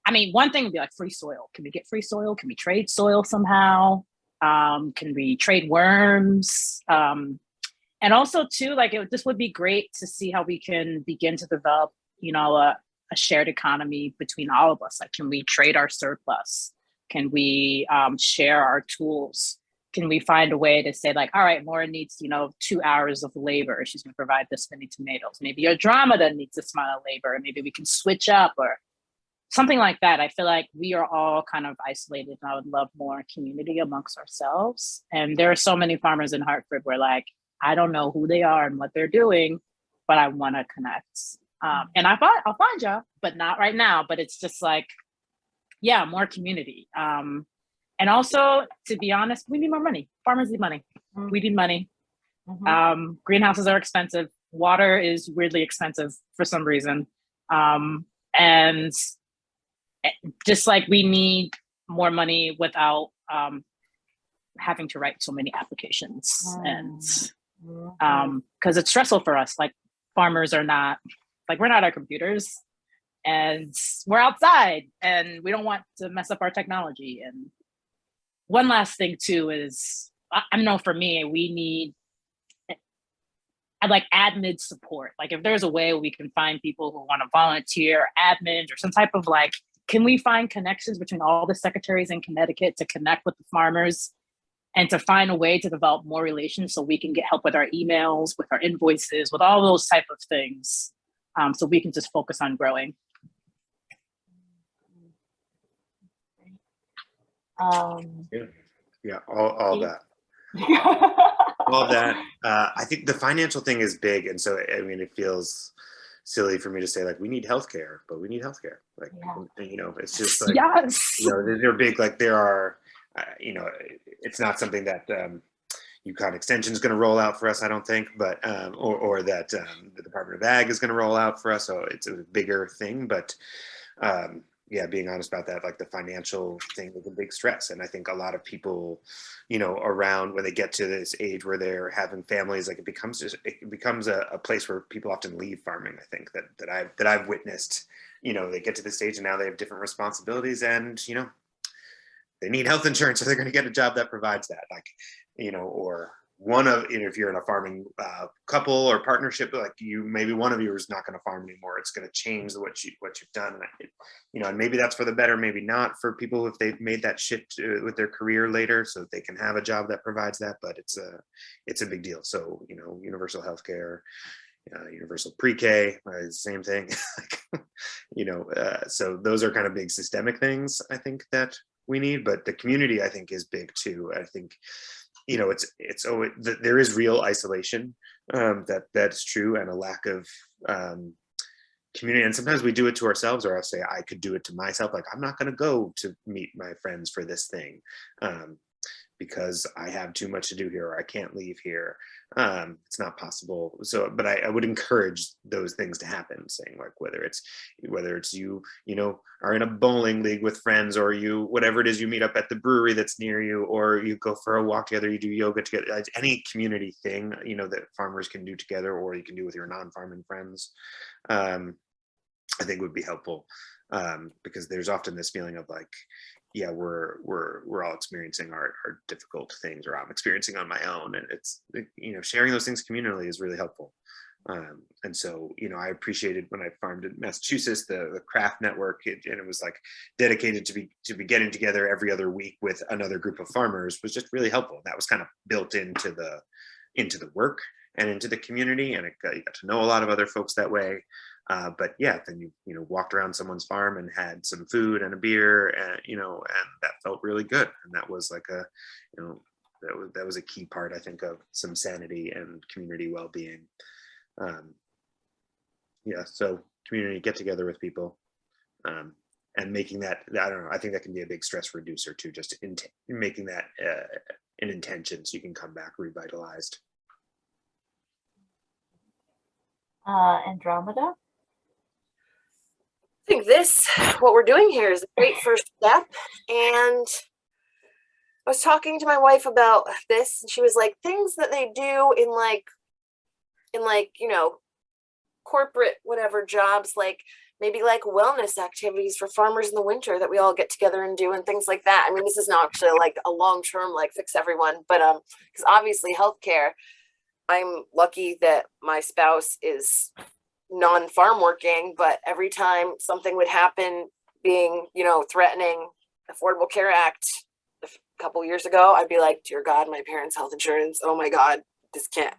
I mean, one thing would be like free soil. Can we get free soil? Can we trade soil somehow? Can we trade worms? And also too, like this would be great to see how we can begin to develop, you know, a shared economy between all of us. Like, can we trade our surplus? Can we share our tools? Can we find a way to say like, all right, Lauren needs, you know, 2 hours of labor. She's gonna provide this many tomatoes. Maybe Andromeda needs this amount of labor. Maybe we can switch up or something like that. I feel like we are all kind of isolated, and I would love more community amongst ourselves. And there are so many farmers in Hartford where like, I don't know who they are and what they're doing, but I want to connect. And I'll find you, but not right now. But it's just like, yeah, more community. And also, to be honest, we need more money. Farmers need money. We need money. Greenhouses are expensive. Water is weirdly expensive for some reason. And just like we need more money without having to write so many applications. And because it's stressful for us. Like farmers are not, like we're not our computers and we're outside and we don't want to mess up our technology. And one last thing too is, I know for me, I'd like admin support. Like if there's a way we can find people who want to volunteer, admins or some type of like, can we find connections between all the secretaries in Connecticut to connect with the farmers and to find a way to develop more relations so we can get help with our emails, with our invoices, with all those type of things. So we can just focus on growing. Yeah, all that. All that. I think the financial thing is big, and so I mean, it feels silly for me to say like we need healthcare, but we need healthcare. Like you know, it's just like yes, you know, they're big. Like there are, you know, it's not something that UConn Extension is going to roll out for us, I don't think, but or that the Department of Ag is going to roll out for us. So it's a bigger thing, but. Yeah, being honest about that, like the financial thing is a big stress. And I think a lot of people, you know, around when they get to this age where they're having families, like it becomes a place where people often leave farming. I think that I've witnessed, you know, they get to this stage and now they have different responsibilities and, you know, they need health insurance, so they're going to get a job that provides that, like, you know, or one of, you know, if you're in a farming couple or partnership, like maybe one of you is not going to farm anymore. It's going to change what you've done. And you know, and maybe that's for the better, maybe not for people if they've made that shift with their career later, so that they can have a job that provides that. But it's a big deal. So, you know, universal healthcare, universal pre-K, same thing. You know, so those are kind of big systemic things I think that we need. But the community I think is big too. I think. You know, it's always there is real isolation, that's true, and a lack of community. And sometimes we do it to ourselves, or I'll say I could do it to myself. Like I'm not going to go to meet my friends for this thing because I have too much to do here, or I can't leave here. It's not possible. So, but I would encourage those things to happen. Saying like whether it's you know, are in a bowling league with friends, or you whatever it is, you meet up at the brewery that's near you, or you go for a walk together, you do yoga together. Any community thing, you know, that farmers can do together, or you can do with your non-farming friends, I think would be helpful, because there's often this feeling of like, yeah, we're all experiencing our difficult things, or I'm experiencing on my own, and it's, you know, sharing those things communally is really helpful. And so, you know, I appreciated when I farmed in Massachusetts, the craft network, and it was like dedicated to be getting together every other week with another group of farmers was just really helpful. That was kind of built into the work and into the community, and you got to know a lot of other folks that way. But yeah, then you know, walked around someone's farm and had some food and a beer, and you know, and that felt really good. And that was like a, you know, that was a key part, I think, of some sanity and community well-being. Yeah, so community, get together with people, and making that, I don't know, I think that can be a big stress reducer too, just making that an intention so you can come back revitalized. Andromeda? I think what we're doing here is a great first step. And I was talking to my wife about this, and she was like, things that they do in like, you know, corporate, whatever jobs, like maybe like wellness activities for farmers in the winter that we all get together and do, and things like that. I mean, this is not actually like a long-term, like fix everyone, but because obviously healthcare, I'm lucky that my spouse is non-farm working, but every time something would happen being, you know, threatening Affordable Care Act a couple years ago, I'd be like, dear God, my parents' health insurance. Oh my God, this can't,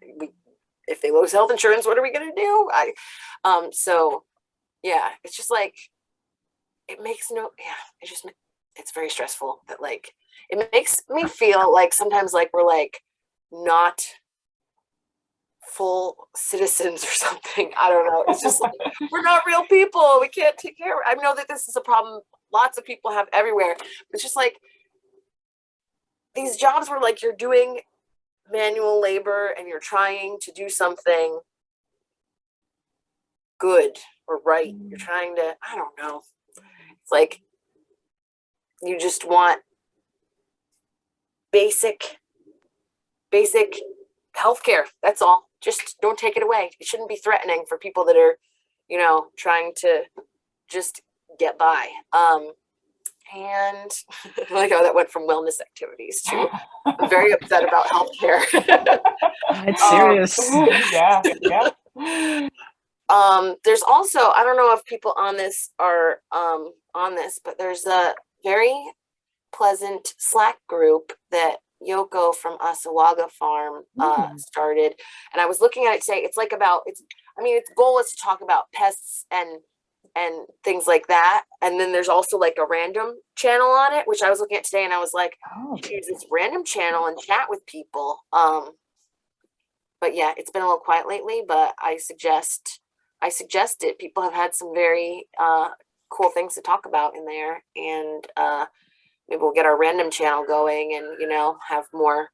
if they lose health insurance, what are we going to do? So yeah, it's just like, it's very stressful that like, it makes me feel like sometimes like we're like not full citizens or something. I don't know. It's just like, we're not real people. We can't take care of it. I know that this is a problem lots of people have everywhere. But it's just like these jobs where like you're doing manual labor and you're trying to do something good or right. You're trying to, I don't know. It's like you just want basic healthcare. That's all. Just don't take it away. It shouldn't be threatening for people that are, you know, trying to just get by. And I like how that went from wellness activities to I'm very upset about healthcare. It's serious. Yeah. There's also, I don't know if people on this are on this, but there's a very pleasant Slack group that Yoko from Asawaga Farm started. And I was looking at it today. It's like about, its goal is to talk about pests and things like that. And then there's also like a random channel on it, which I was looking at today and I was like, you can use this random channel and chat with people. But yeah, it's been a little quiet lately, but I suggest it. People have had some very cool things to talk about in there, and maybe we'll get our random channel going and, you know, have more.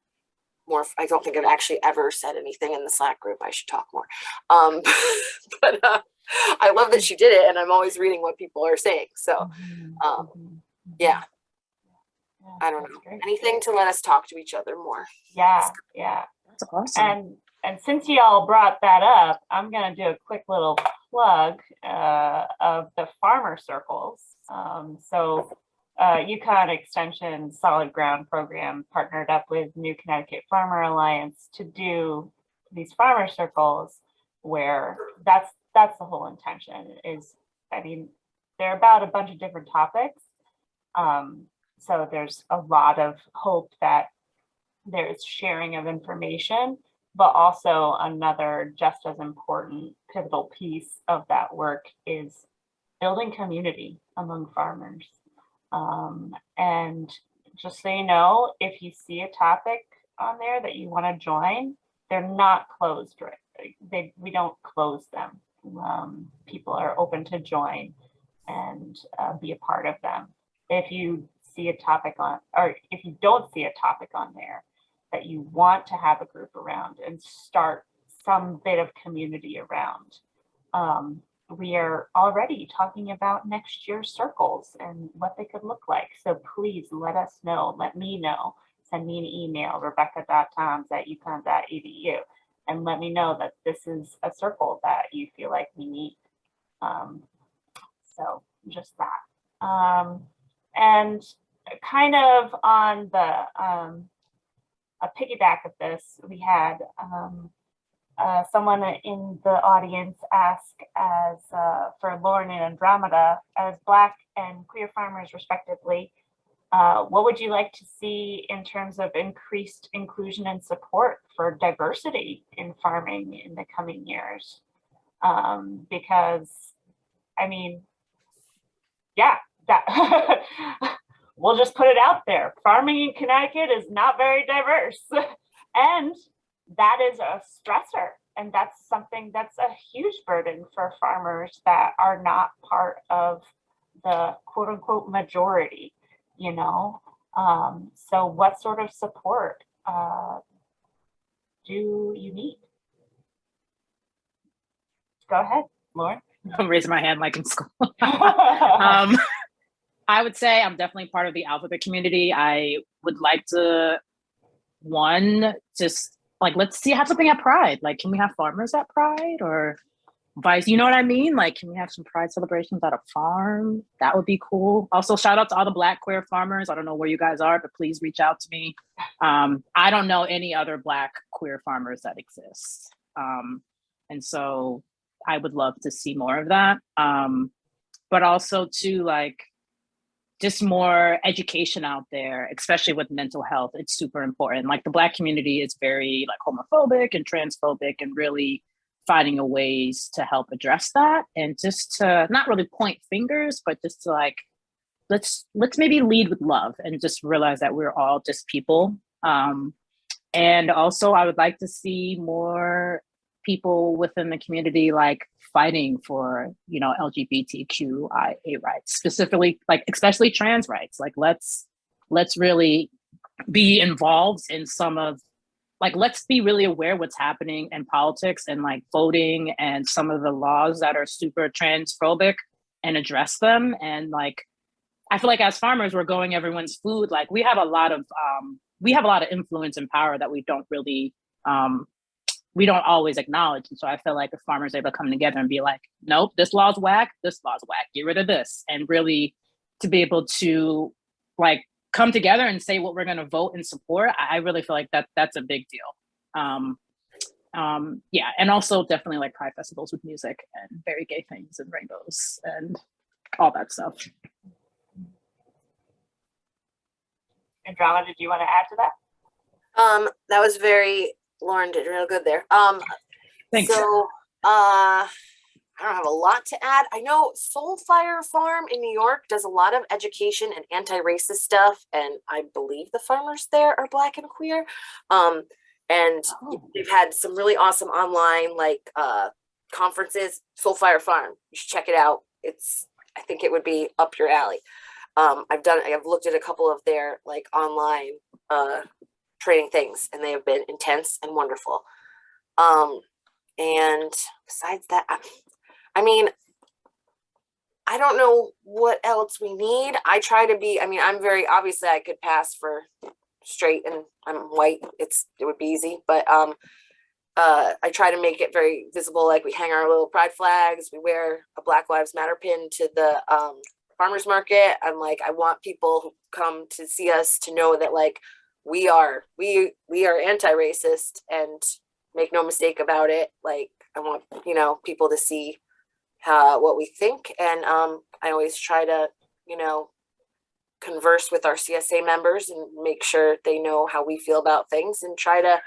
I don't think I've actually ever said anything in the Slack group. I should talk more. But I love that she did it, and I'm always reading what people are saying. So, yeah. I don't know. Anything to let us talk to each other more. Yeah. That's awesome. And since y'all brought that up, I'm going to do a quick little plug of the farmer circles. So UConn Extension Solid Ground Program partnered up with New Connecticut Farmer Alliance to do these farmer circles, where that's the whole intention is, they're about a bunch of different topics. So there's a lot of hope that there's sharing of information, but also another just as important pivotal piece of that work is building community among farmers. And just so you know, if you see a topic on there that you want to join, they're not closed, right? We don't close them. People are open to join and be a part of them. If you see a topic on, or if you don't see a topic on there that you want to have a group around and start some bit of community around, we are already talking about next year's circles and what they could look like. So please let us know, let me know, send me an email, rebecca.toms@uconn.edu, and let me know that this is a circle that you feel like we need. So just that. And kind of on the, a piggyback of this, we had someone in the audience ask for Lauren and Andromeda, as Black and queer farmers respectively, what would you like to see in terms of increased inclusion and support for diversity in farming in the coming years? Because, that we'll just put it out there. Farming in Connecticut is not very diverse. And that is a stressor. And that's something that's a huge burden for farmers that are not part of the quote unquote majority, you know? So what sort of support do you need? Go ahead, Lauren. I'm raising my hand like in school. I would say I'm definitely part of the alphabet community. I would like to, just like, let's have something at Pride. Like, can we have farmers at Pride or vice? You know what I mean? Like, can we have some Pride celebrations at a farm? That would be cool. Also, shout out to all the Black queer farmers. I don't know where you guys are, but please reach out to me. I don't know any other Black queer farmers that exist. And so I would love to see more of that. But also to like, just more education out there, especially with mental health. It's super important. Like the Black community is very like homophobic and transphobic, and really finding a ways to help address that, and just to not really point fingers, but just to like, let's maybe lead with love and just realize that we're all just people. And also I would like to see more people within the community like fighting for, you know, LGBTQIA rights, specifically, like especially trans rights. Like let's really be involved in some of, like, let's be really aware what's happening in politics and like voting and some of the laws that are super transphobic and address them. And like, I feel like as farmers, we're growing everyone's food. Like we have a lot of influence and power that we don't really, we don't always acknowledge. And so I feel like if farmers are able to come together and be like, nope, this law's whack, get rid of this. And really to be able to like come together and say what we're going to vote and support, I really feel like that's a big deal. Yeah, and also definitely like pride festivals with music and very gay things and rainbows and all that stuff. Andromeda, did you want to add to that? That was Lauren did real good there. Thanks. So, I don't have a lot to add. I know SelfCare Farm in New York does a lot of education and anti-racist stuff, and I believe the farmers there are Black and queer. And they've had some really awesome online like conferences. SelfCare Farm, you should check it out. I think it would be up your alley. I've looked at a couple of their like online training things, and they have been intense and wonderful. And besides that, I mean, I don't know what else we need. I try to be, I'm very, obviously I could pass for straight and I'm white. It would be easy, but I try to make it very visible. Like we hang our little pride flags, we wear a Black Lives Matter pin to the farmers market. I'm like, I want people who come to see us to know that like we are anti-racist, and make no mistake about it. Like I want, people to see what we think. And I always try to, converse with our CSA members and make sure they know how we feel about things, and try to,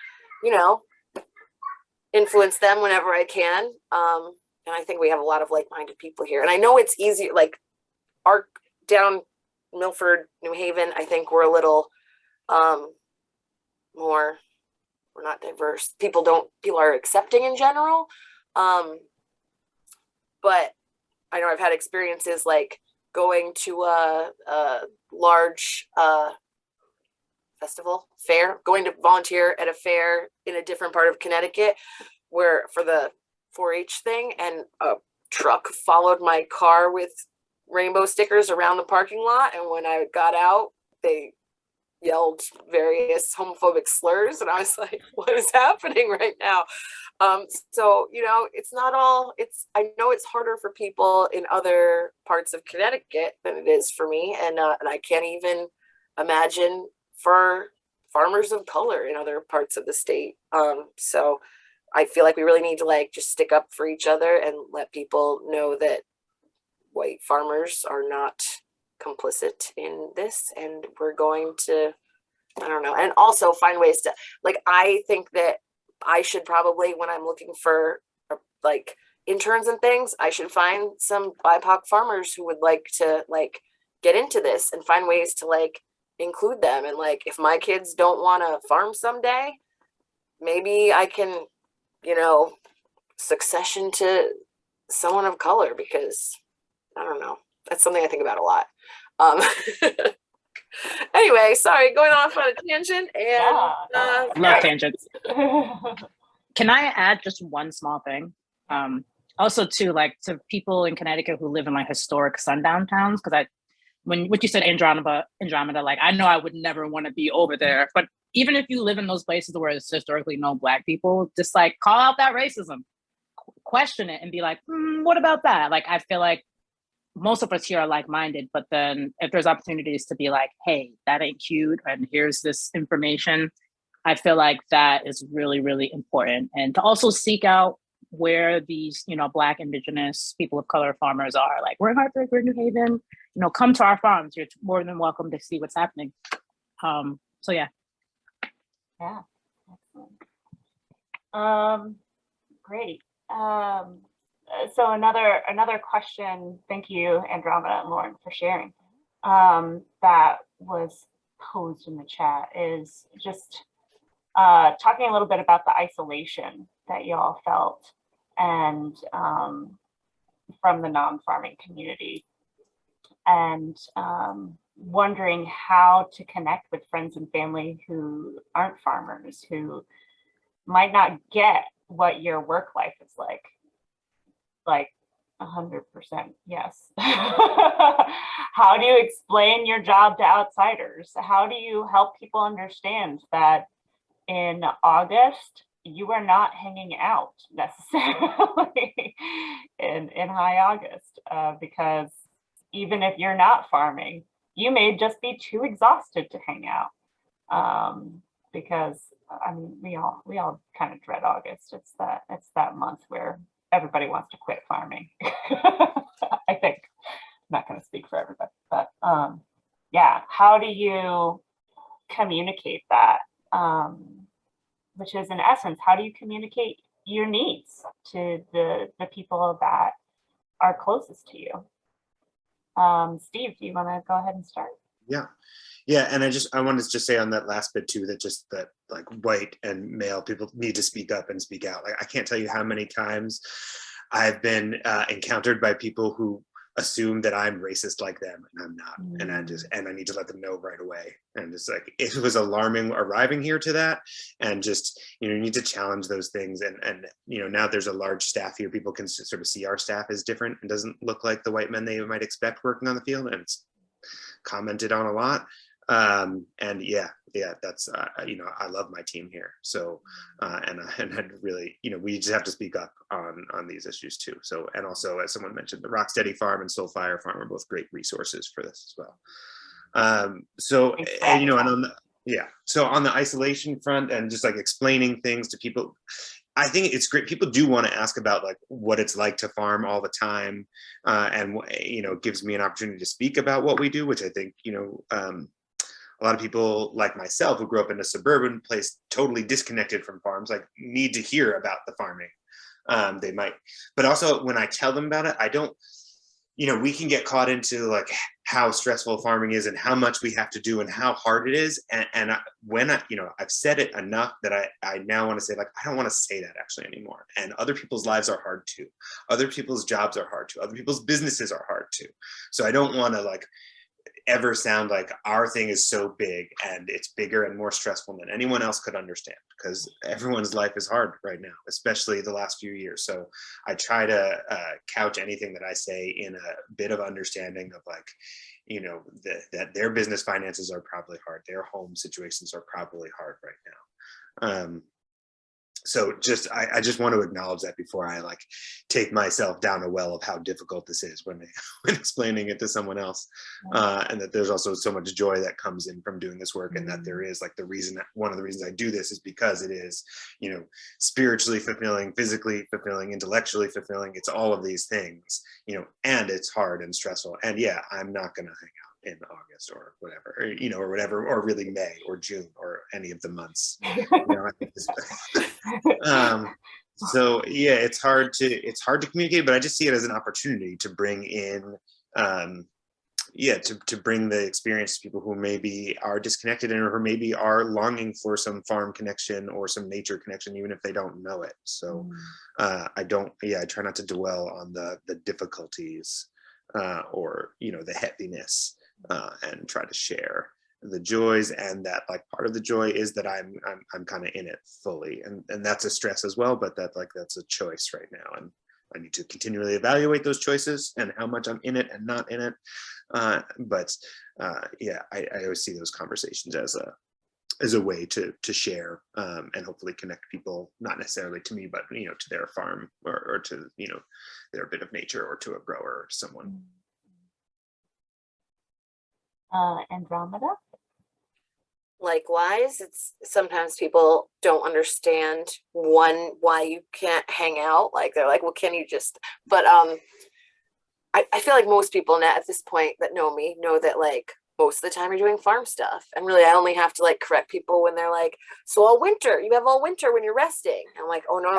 influence them whenever I can. And I think we have a lot of like-minded people here. And I know it's easier, like our down Milford, New Haven, I think we're a little more, we're not diverse. People are accepting in general. But I know I've had experiences like going to a large festival, fair, going to volunteer at a fair in a different part of Connecticut where for the 4-H thing, and a truck followed my car with rainbow stickers around the parking lot. And when I got out, they yelled various homophobic slurs, and I was like, what is happening right now? So, it's not all, I know it's harder for people in other parts of Connecticut than it is for me. And I can't even imagine for farmers of color in other parts of the state. So I feel like we really need to just stick up for each other and let people know that white farmers are not complicit in this, and we're going to, I don't know, and also find ways to, I think that I should probably, when I'm looking for interns and things, I should find some BIPOC farmers who would like to get into this and find ways to include them. And if my kids don't want to farm someday, maybe I can, succession to someone of color, because I don't know, that's something I think about a lot. Anyway, sorry, going off on a tangent. And love tangents. Can I add just one small thing? Also to to people in Connecticut who live in historic sundown towns, because what you said, Andromeda, I know I would never want to be over there, but even if you live in those places where there's historically no Black people, just call out that racism, question it, and be like, what about that? I feel like most of us here are like-minded, but then if there's opportunities to be like, hey, that ain't cute, and here's this information, I feel like that is really, really important. And to also seek out where these, Black, Indigenous, people of color farmers are. We're in Hartford, we're in New Haven, come to our farms. You're more than welcome to see what's happening. So yeah. Yeah, excellent. Great. So another question, thank you, Andromeda and Lauren, for sharing, that was posed in the chat is just talking a little bit about the isolation that y'all felt and from the non-farming community, and wondering how to connect with friends and family who aren't farmers, who might not get what your work life is like 100% yes. How do you explain your job to outsiders? How do you help people understand that in August you are not hanging out necessarily in high August, because even if you're not farming, you may just be too exhausted to hang out, because I mean, we all kind of dread August. It's that month where everybody wants to quit farming. I think. I'm not going to speak for everybody, but yeah, how do you communicate that? Which is in essence, how do you communicate your needs to the people that are closest to you? Steve, do you want to go ahead and start? Yeah, and I wanted to just say on that last bit too, that like white and male people need to speak up and speak out. Like, I can't tell you how many times I've been encountered by people who assume that I'm racist like them, and I'm not. And I need to let them know right away. And it's like, it was alarming arriving here to that, and just, you need to challenge those things. And now there's a large staff here. People can sort of see our staff as different and doesn't look like the white men they might expect working on the field, and it's commented on a lot. And yeah, that's I love my team here. So and I'd really, we just have to speak up on these issues too. So, and also, as someone mentioned, the Rocksteady Farm and SelfCare Farm are both great resources for this as well. So, and on the isolation front and just like explaining things to people, I think it's great. People do want to ask about like what it's like to farm all the time, and it gives me an opportunity to speak about what we do, which I think a lot of people like myself who grew up in a suburban place, totally disconnected from farms, like need to hear about the farming. They might, but also when I tell them about it, I don't, we can get caught into like how stressful farming is and how much we have to do and how hard it is. And I've said it enough that I now want to say, like, I don't want to say that actually anymore. And other people's lives are hard too. Other people's jobs are hard too. Other people's businesses are hard too. So I don't want to like ever sound like our thing is so big and it's bigger and more stressful than anyone else could understand, because everyone's life is hard right now, especially the last few years. So I try to couch anything that I say in a bit of understanding of like, that their business finances are probably hard. Their home situations are probably hard right now. So I just want to acknowledge that before I like take myself down a well of how difficult this is when explaining it to someone else, and that there's also so much joy that comes in from doing this work, and that there is like one of the reasons I do this is because it is, spiritually fulfilling, physically fulfilling, intellectually fulfilling. It's all of these things, and it's hard and stressful. And yeah, I'm not going to hang out in August or whatever, or really May or June or any of the months. So yeah, it's hard to communicate, but I just see it as an opportunity to bring in, to bring the experience to people who maybe are disconnected and or maybe are longing for some farm connection or some nature connection, even if they don't know it. So I try not to dwell on the difficulties or the heaviness, and try to share the joys. And that like part of the joy is that I'm kind of in it fully, and that's a stress as well, but that's a choice right now, and I need to continually evaluate those choices and how much I'm in it and not in it. I always see those conversations as a way to share, and hopefully connect people, not necessarily to me, but to their farm or to their bit of nature, or to a grower or someone. Andromeda? Likewise, it's sometimes people don't understand why you can't hang out. Like they're like, well, can you just, but I feel like most people now at this point that know me know that like most of the time you're doing farm stuff, and really I only have to like correct people when they're like, so all winter, you have all winter when you're resting. I'm like, oh no,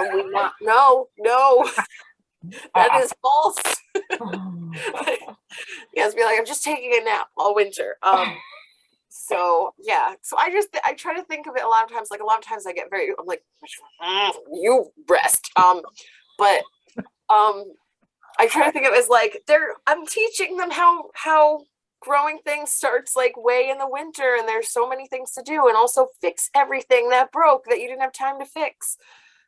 that is false. You guys be like, I'm just taking a nap all winter. So yeah, so I try to think of it a lot of times. Like a lot of times I get I'm like, you rest. But I try to think of it as like I'm teaching them how growing things starts like way in the winter, and there's so many things to do, and also fix everything that broke that you didn't have time to fix,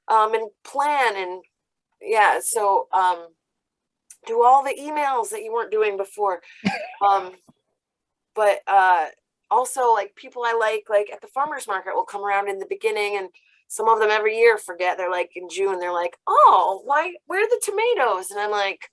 and plan, and yeah, so do all the emails that you weren't doing before. But also like people I like at the farmers market will come around in the beginning, and some of them every year forget. They're like in June, they're like, oh, where are the tomatoes? And I'm like,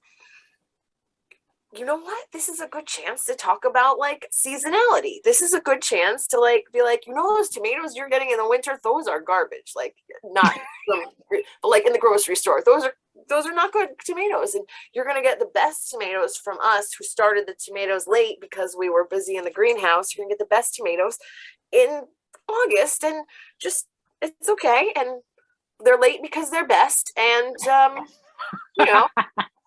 you know what? This is a good chance to talk about like seasonality. This is a good chance to like be like, you know, those tomatoes you're getting in the winter, those are garbage. Like not, but like in the grocery store, those are not good tomatoes. And you're gonna get the best tomatoes from us who started the tomatoes late because we were busy in the greenhouse. You're gonna get the best tomatoes in August, and just it's okay. And they're late because they're best. And you know.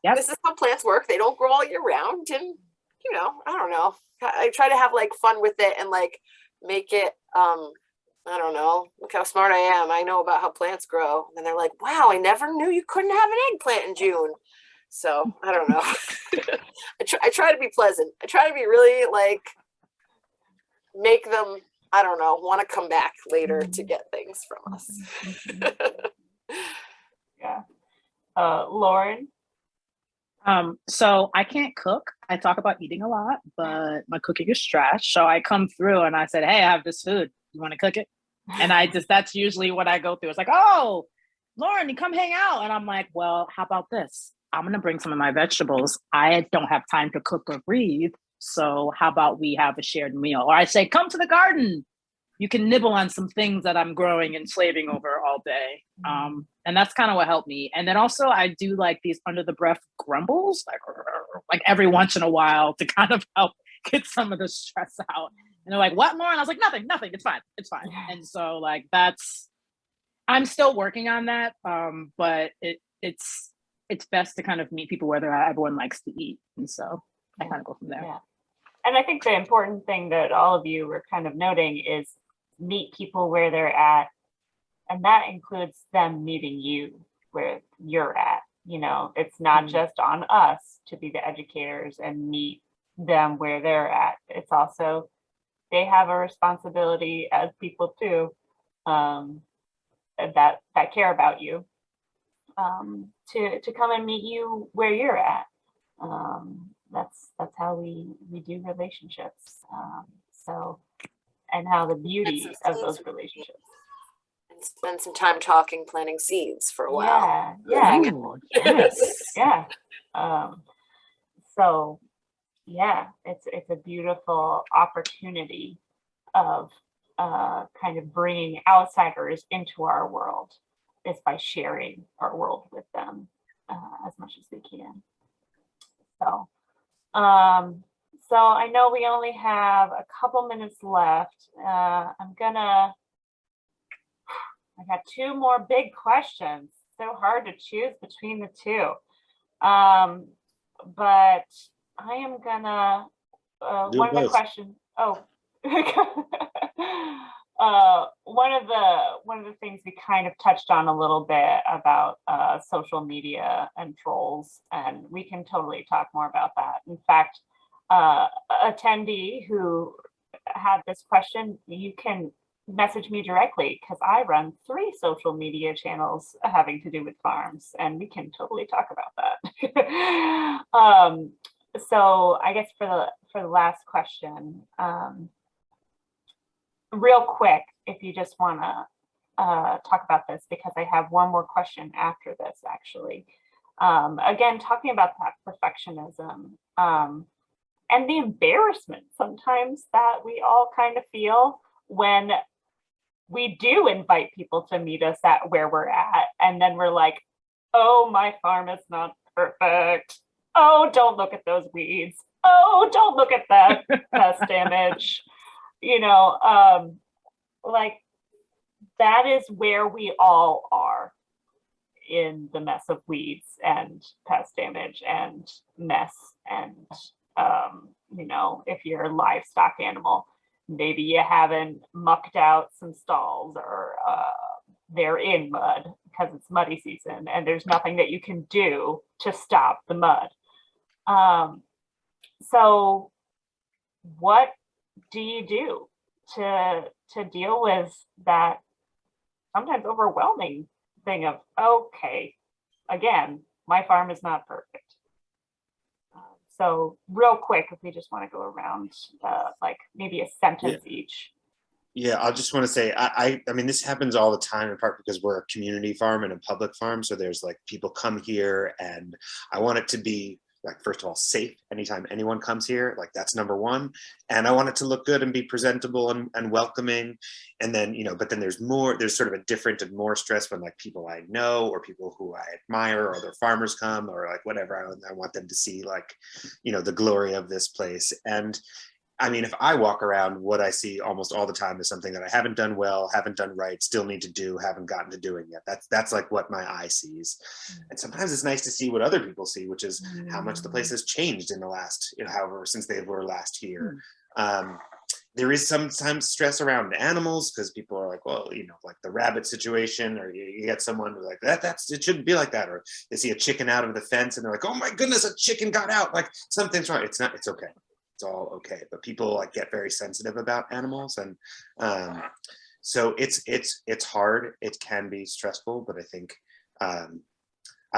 Yep. This is how plants work. They don't grow all year round. And, you know, I don't know. I try to have like fun with it and like make it, I don't know, look how smart I am. I know about how plants grow. And they're like, wow, I never knew you couldn't have an eggplant in June. So I don't know. I try to be pleasant. I try to be really like, make them, I don't know, want to come back later to get things from us. Yeah. Lauren? So I can't cook. I talk about eating a lot, but my cooking is trash. So I come through and I said, hey, I have this food. You want to cook it? And that's usually what I go through. It's like, oh, Lauren, you come hang out. And I'm like, well, how about this? I'm going to bring some of my vegetables. I don't have time to cook or breathe. So how about we have a shared meal? Or I say, come to the garden. You can nibble on some things that I'm growing and slaving over all day. And that's kind of what helped me. And then also I do like these under the breath grumbles, like every once in a while to kind of help get some of the stress out. And they're like, what, Lauren? I was like, nothing, it's fine. And so like, I'm still working on that. But it's best to kind of meet people where they're at. Everyone likes to eat. And so I kind of go from there. Yeah. And I think the important thing that all of you were kind of noting is meet people where they're at. And that includes them meeting you where you're at. You know, it's not just on us to be the educators and meet them where they're at. It's also, they have a responsibility as people too, that care about you, to come and meet you where you're at. That's how we do relationships. And how the beauty of those relationships. And spend some time talking, planting seeds for a while. Yeah. Ooh, yes. Yeah. So yeah, it's a beautiful opportunity of kind of bringing outsiders into our world, is by sharing our world with them as much as we can. So I know we only have a couple minutes left. I got two more big questions. So hard to choose between the two. But I am gonna, one of the questions, one of the things we kind of touched on a little bit about social media and trolls, and we can totally talk more about that. In fact, attendee who had this question, you can message me directly because I run 3 social media channels having to do with farms, and we can totally talk about that. So I guess for the last question, real quick, if you just want to talk about this, because I have one more question after this, actually. Again, talking about that perfectionism and the embarrassment sometimes that we all kind of feel when we do invite people to meet us at where we're at, and then we're like, oh, my farm is not perfect. Oh, don't look at those weeds. Oh, don't look at that pest damage. You know, like that is where we all are in the mess of weeds and pest damage and mess and, you know, if you're a livestock animal. maybe you haven't mucked out some stalls, or they're in mud because it's muddy season and there's nothing that you can do to stop the mud. So what do you do to deal with that sometimes overwhelming thing of, okay, again, my farm is not perfect. So real quick, if we just want to go around, like maybe a sentence each. Yeah, I just want to say, I mean, this happens all the time, in part because we're a community farm and a public farm. So there's like people come here, and I want it to be like, first of all, safe anytime anyone comes here. Like, that's number one. And I want it to look good and be presentable and welcoming. And then, you know, but then there's sort of a different and more stress when like people I know or people who I admire or other farmers come, or like whatever. I want them to see, like, you know, the glory of this place. And I mean, if I walk around, what I see almost all the time is something that I haven't done well, haven't done right, still need to do, haven't gotten to doing yet. That's like what my eye sees. And sometimes it's nice to see what other people see, which is how much the place has changed in the last, you know, however, since they were last here. There is sometimes stress around animals, because people are like, well, you know, like the rabbit situation, or you get someone who's like, it shouldn't be like that. Or they see a chicken out of the fence and they're like, oh my goodness, a chicken got out. Like, something's wrong. It's okay. It's all okay. But people like get very sensitive about animals. And so it's hard. It can be stressful, but I think, I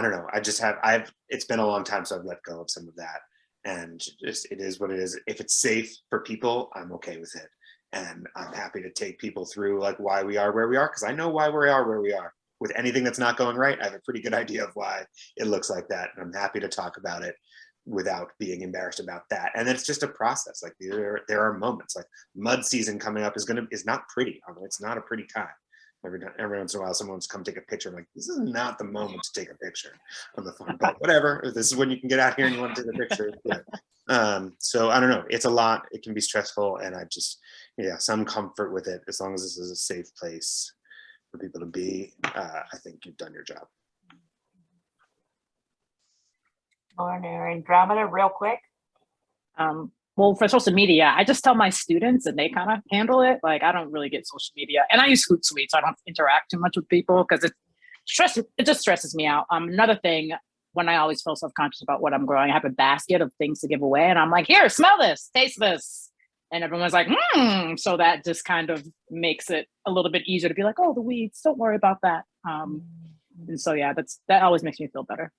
don't know. It's been a long time, so I've let go of some of that. And just, it is what it is. If it's safe for people, I'm okay with it. And I'm happy to take people through like why we are where we are, because I know why we are where we are. With anything that's not going right, I have a pretty good idea of why it looks like that. And I'm happy to talk about it without being embarrassed about that. And it's just a process. Like there are moments, like mud season coming up is not pretty. I mean, it's not a pretty time. Every once in a while, someone's come take a picture. I'm like, this is not the moment to take a picture on the farm, but whatever. If this is when you can get out here and you want to take a picture. So I don't know. It's a lot. It can be stressful, and I just, some comfort with it. As long as this is a safe place for people to be, I think you've done your job. Lauren or Andromeda, real quick. Well, for social media, I just tell my students and they kind of handle it. Like, I don't really get social media, and I use Hootsuite, so I don't interact too much with people because it just stresses me out. Another thing, when I always feel self-conscious about what I'm growing, I have a basket of things to give away, and I'm like, here, smell this, taste this. And everyone's like, So that just kind of makes it a little bit easier to be like, oh, the weeds, don't worry about that. And so, yeah, that always makes me feel better.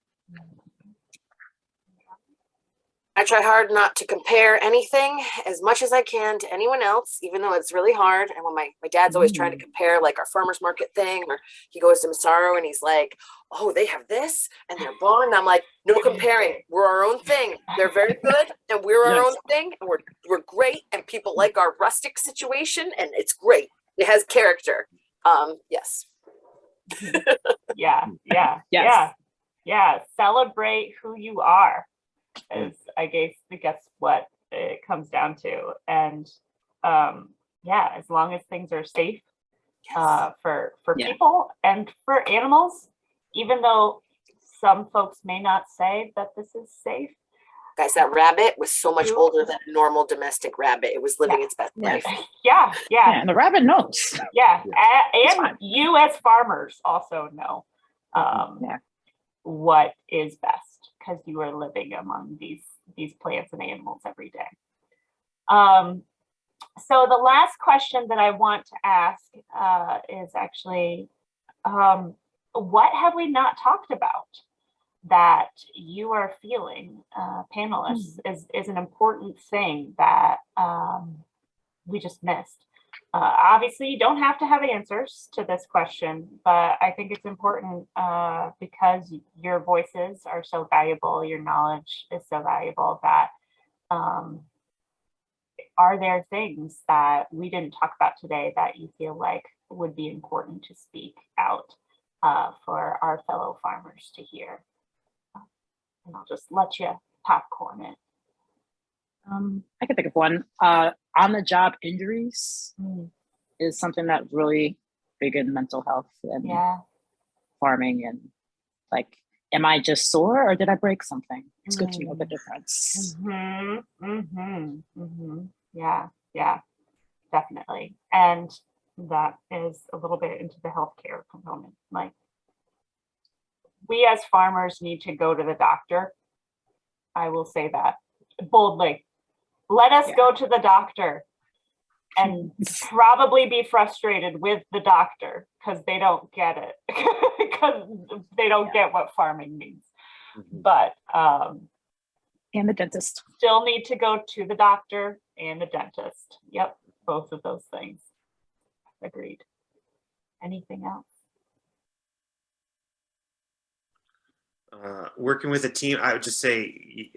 I try hard not to compare anything as much as I can to anyone else, even though it's really hard. And when my dad's always trying to compare like our farmer's market thing, or he goes to Massaro and he's like, oh, they have this and they're bone. And I'm like, no comparing. We're our own thing. They're very good and we're our own thing. And we're great. And people like our rustic situation, and it's great. It has character. Yes. Yeah. Celebrate who you are. Is I guess what it comes down to. And as long as things are safe for people and for animals, even though some folks may not say that this is safe. Guys, that rabbit was so much older than a normal domestic rabbit. It was living its best life. Yeah, and the rabbit knows. And you as farmers also know what is best, because you are living among these plants and animals every day. So the last question that I want to ask is actually, what have we not talked about that you are feeling, panelists, is an important thing that we just missed? Obviously, you don't have to have answers to this question, but I think it's important because your voices are so valuable, your knowledge is so valuable, that are there things that we didn't talk about today that you feel like would be important to speak out for our fellow farmers to hear? And I'll just let you popcorn it. I can think of one. On-the-job injuries is something that's really big in mental health and farming. And like, am I just sore or did I break something? It's good to know the difference. Yeah. definitely. And that is a little bit into the healthcare component. Like, we as farmers need to go to the doctor. I will say that boldly. Let us go to the doctor and probably be frustrated with the doctor because they don't get it, because they don't get what farming means. But and the dentist. Still need to go to the doctor and the dentist. Yep, both of those things. Agreed. Anything else? Working with a team, I would just say,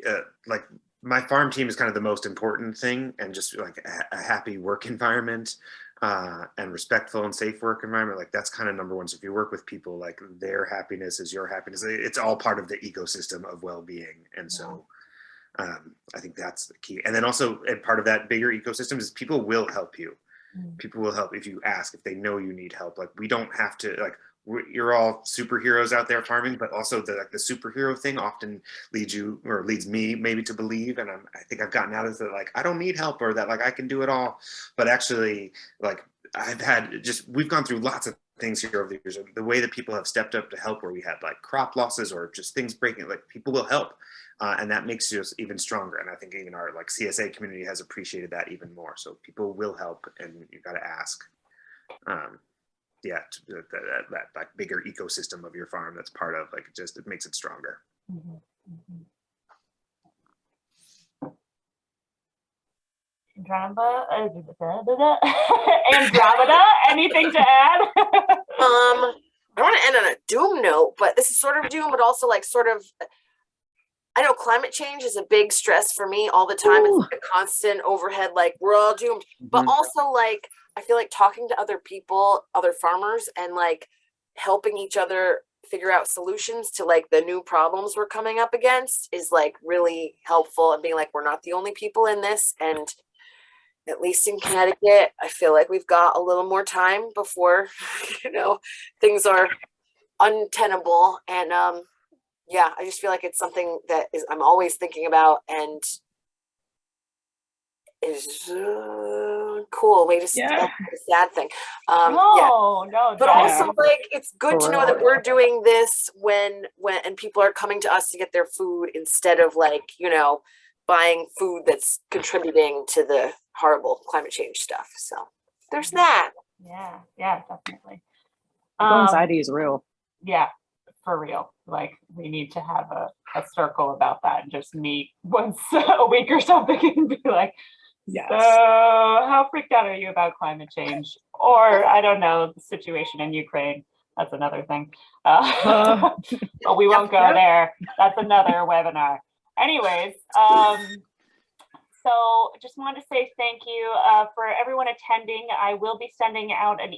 like, my farm team is kind of the most important thing, and just like a happy work environment and respectful and safe work environment. Like, that's kind of number one. So if you work with people, like, their happiness is your happiness. It's all part of the ecosystem of well-being. And so I think that's the key. And then also, and part of that bigger ecosystem is people will help you. People will help if you ask, if they know you need help. Like, we don't have to, like, you're all superheroes out there farming, but also the superhero thing often leads you, or leads me maybe, to believe, and I think I've gotten out of it, like, I don't need help, or that, like, I can do it all. But actually, like, we've gone through lots of things here over the years. The way that people have stepped up to help, where we had like crop losses or just things breaking, like, people will help. And that makes us even stronger. And I think even our like CSA community has appreciated that even more. So people will help, and you got to ask. That like bigger ecosystem of your farm that's part of, like, it makes it stronger. Andromeda, anything to add? I want to end on a doom note, but this is sort of doom, but also like sort of, I know climate change is a big stress for me all the time. It's like a constant overhead, like, we're all doomed. But also, like, I feel like talking to other people, other farmers, and like helping each other figure out solutions to like the new problems we're coming up against is like really helpful, and being like, we're not the only people in this. And at least in Connecticut, I feel like we've got a little more time before, things are untenable. And I just feel like it's something that I'm always thinking about, and is cool way to say a sad thing. No, but also like, it's good to know that we're doing this when and people are coming to us to get their food, instead of like, buying food that's contributing to the horrible climate change stuff. So there's that. Yeah, definitely. Anxiety is real. Yeah, for real. Like, we need to have a circle about that and just meet once a week or something and be like, yes. So how freaked out are you about climate change? Or, I don't know, the situation in Ukraine. That's another thing. But we won't go there. That's another webinar. Anyways, so just wanted to say thank you for everyone attending. I will be sending out an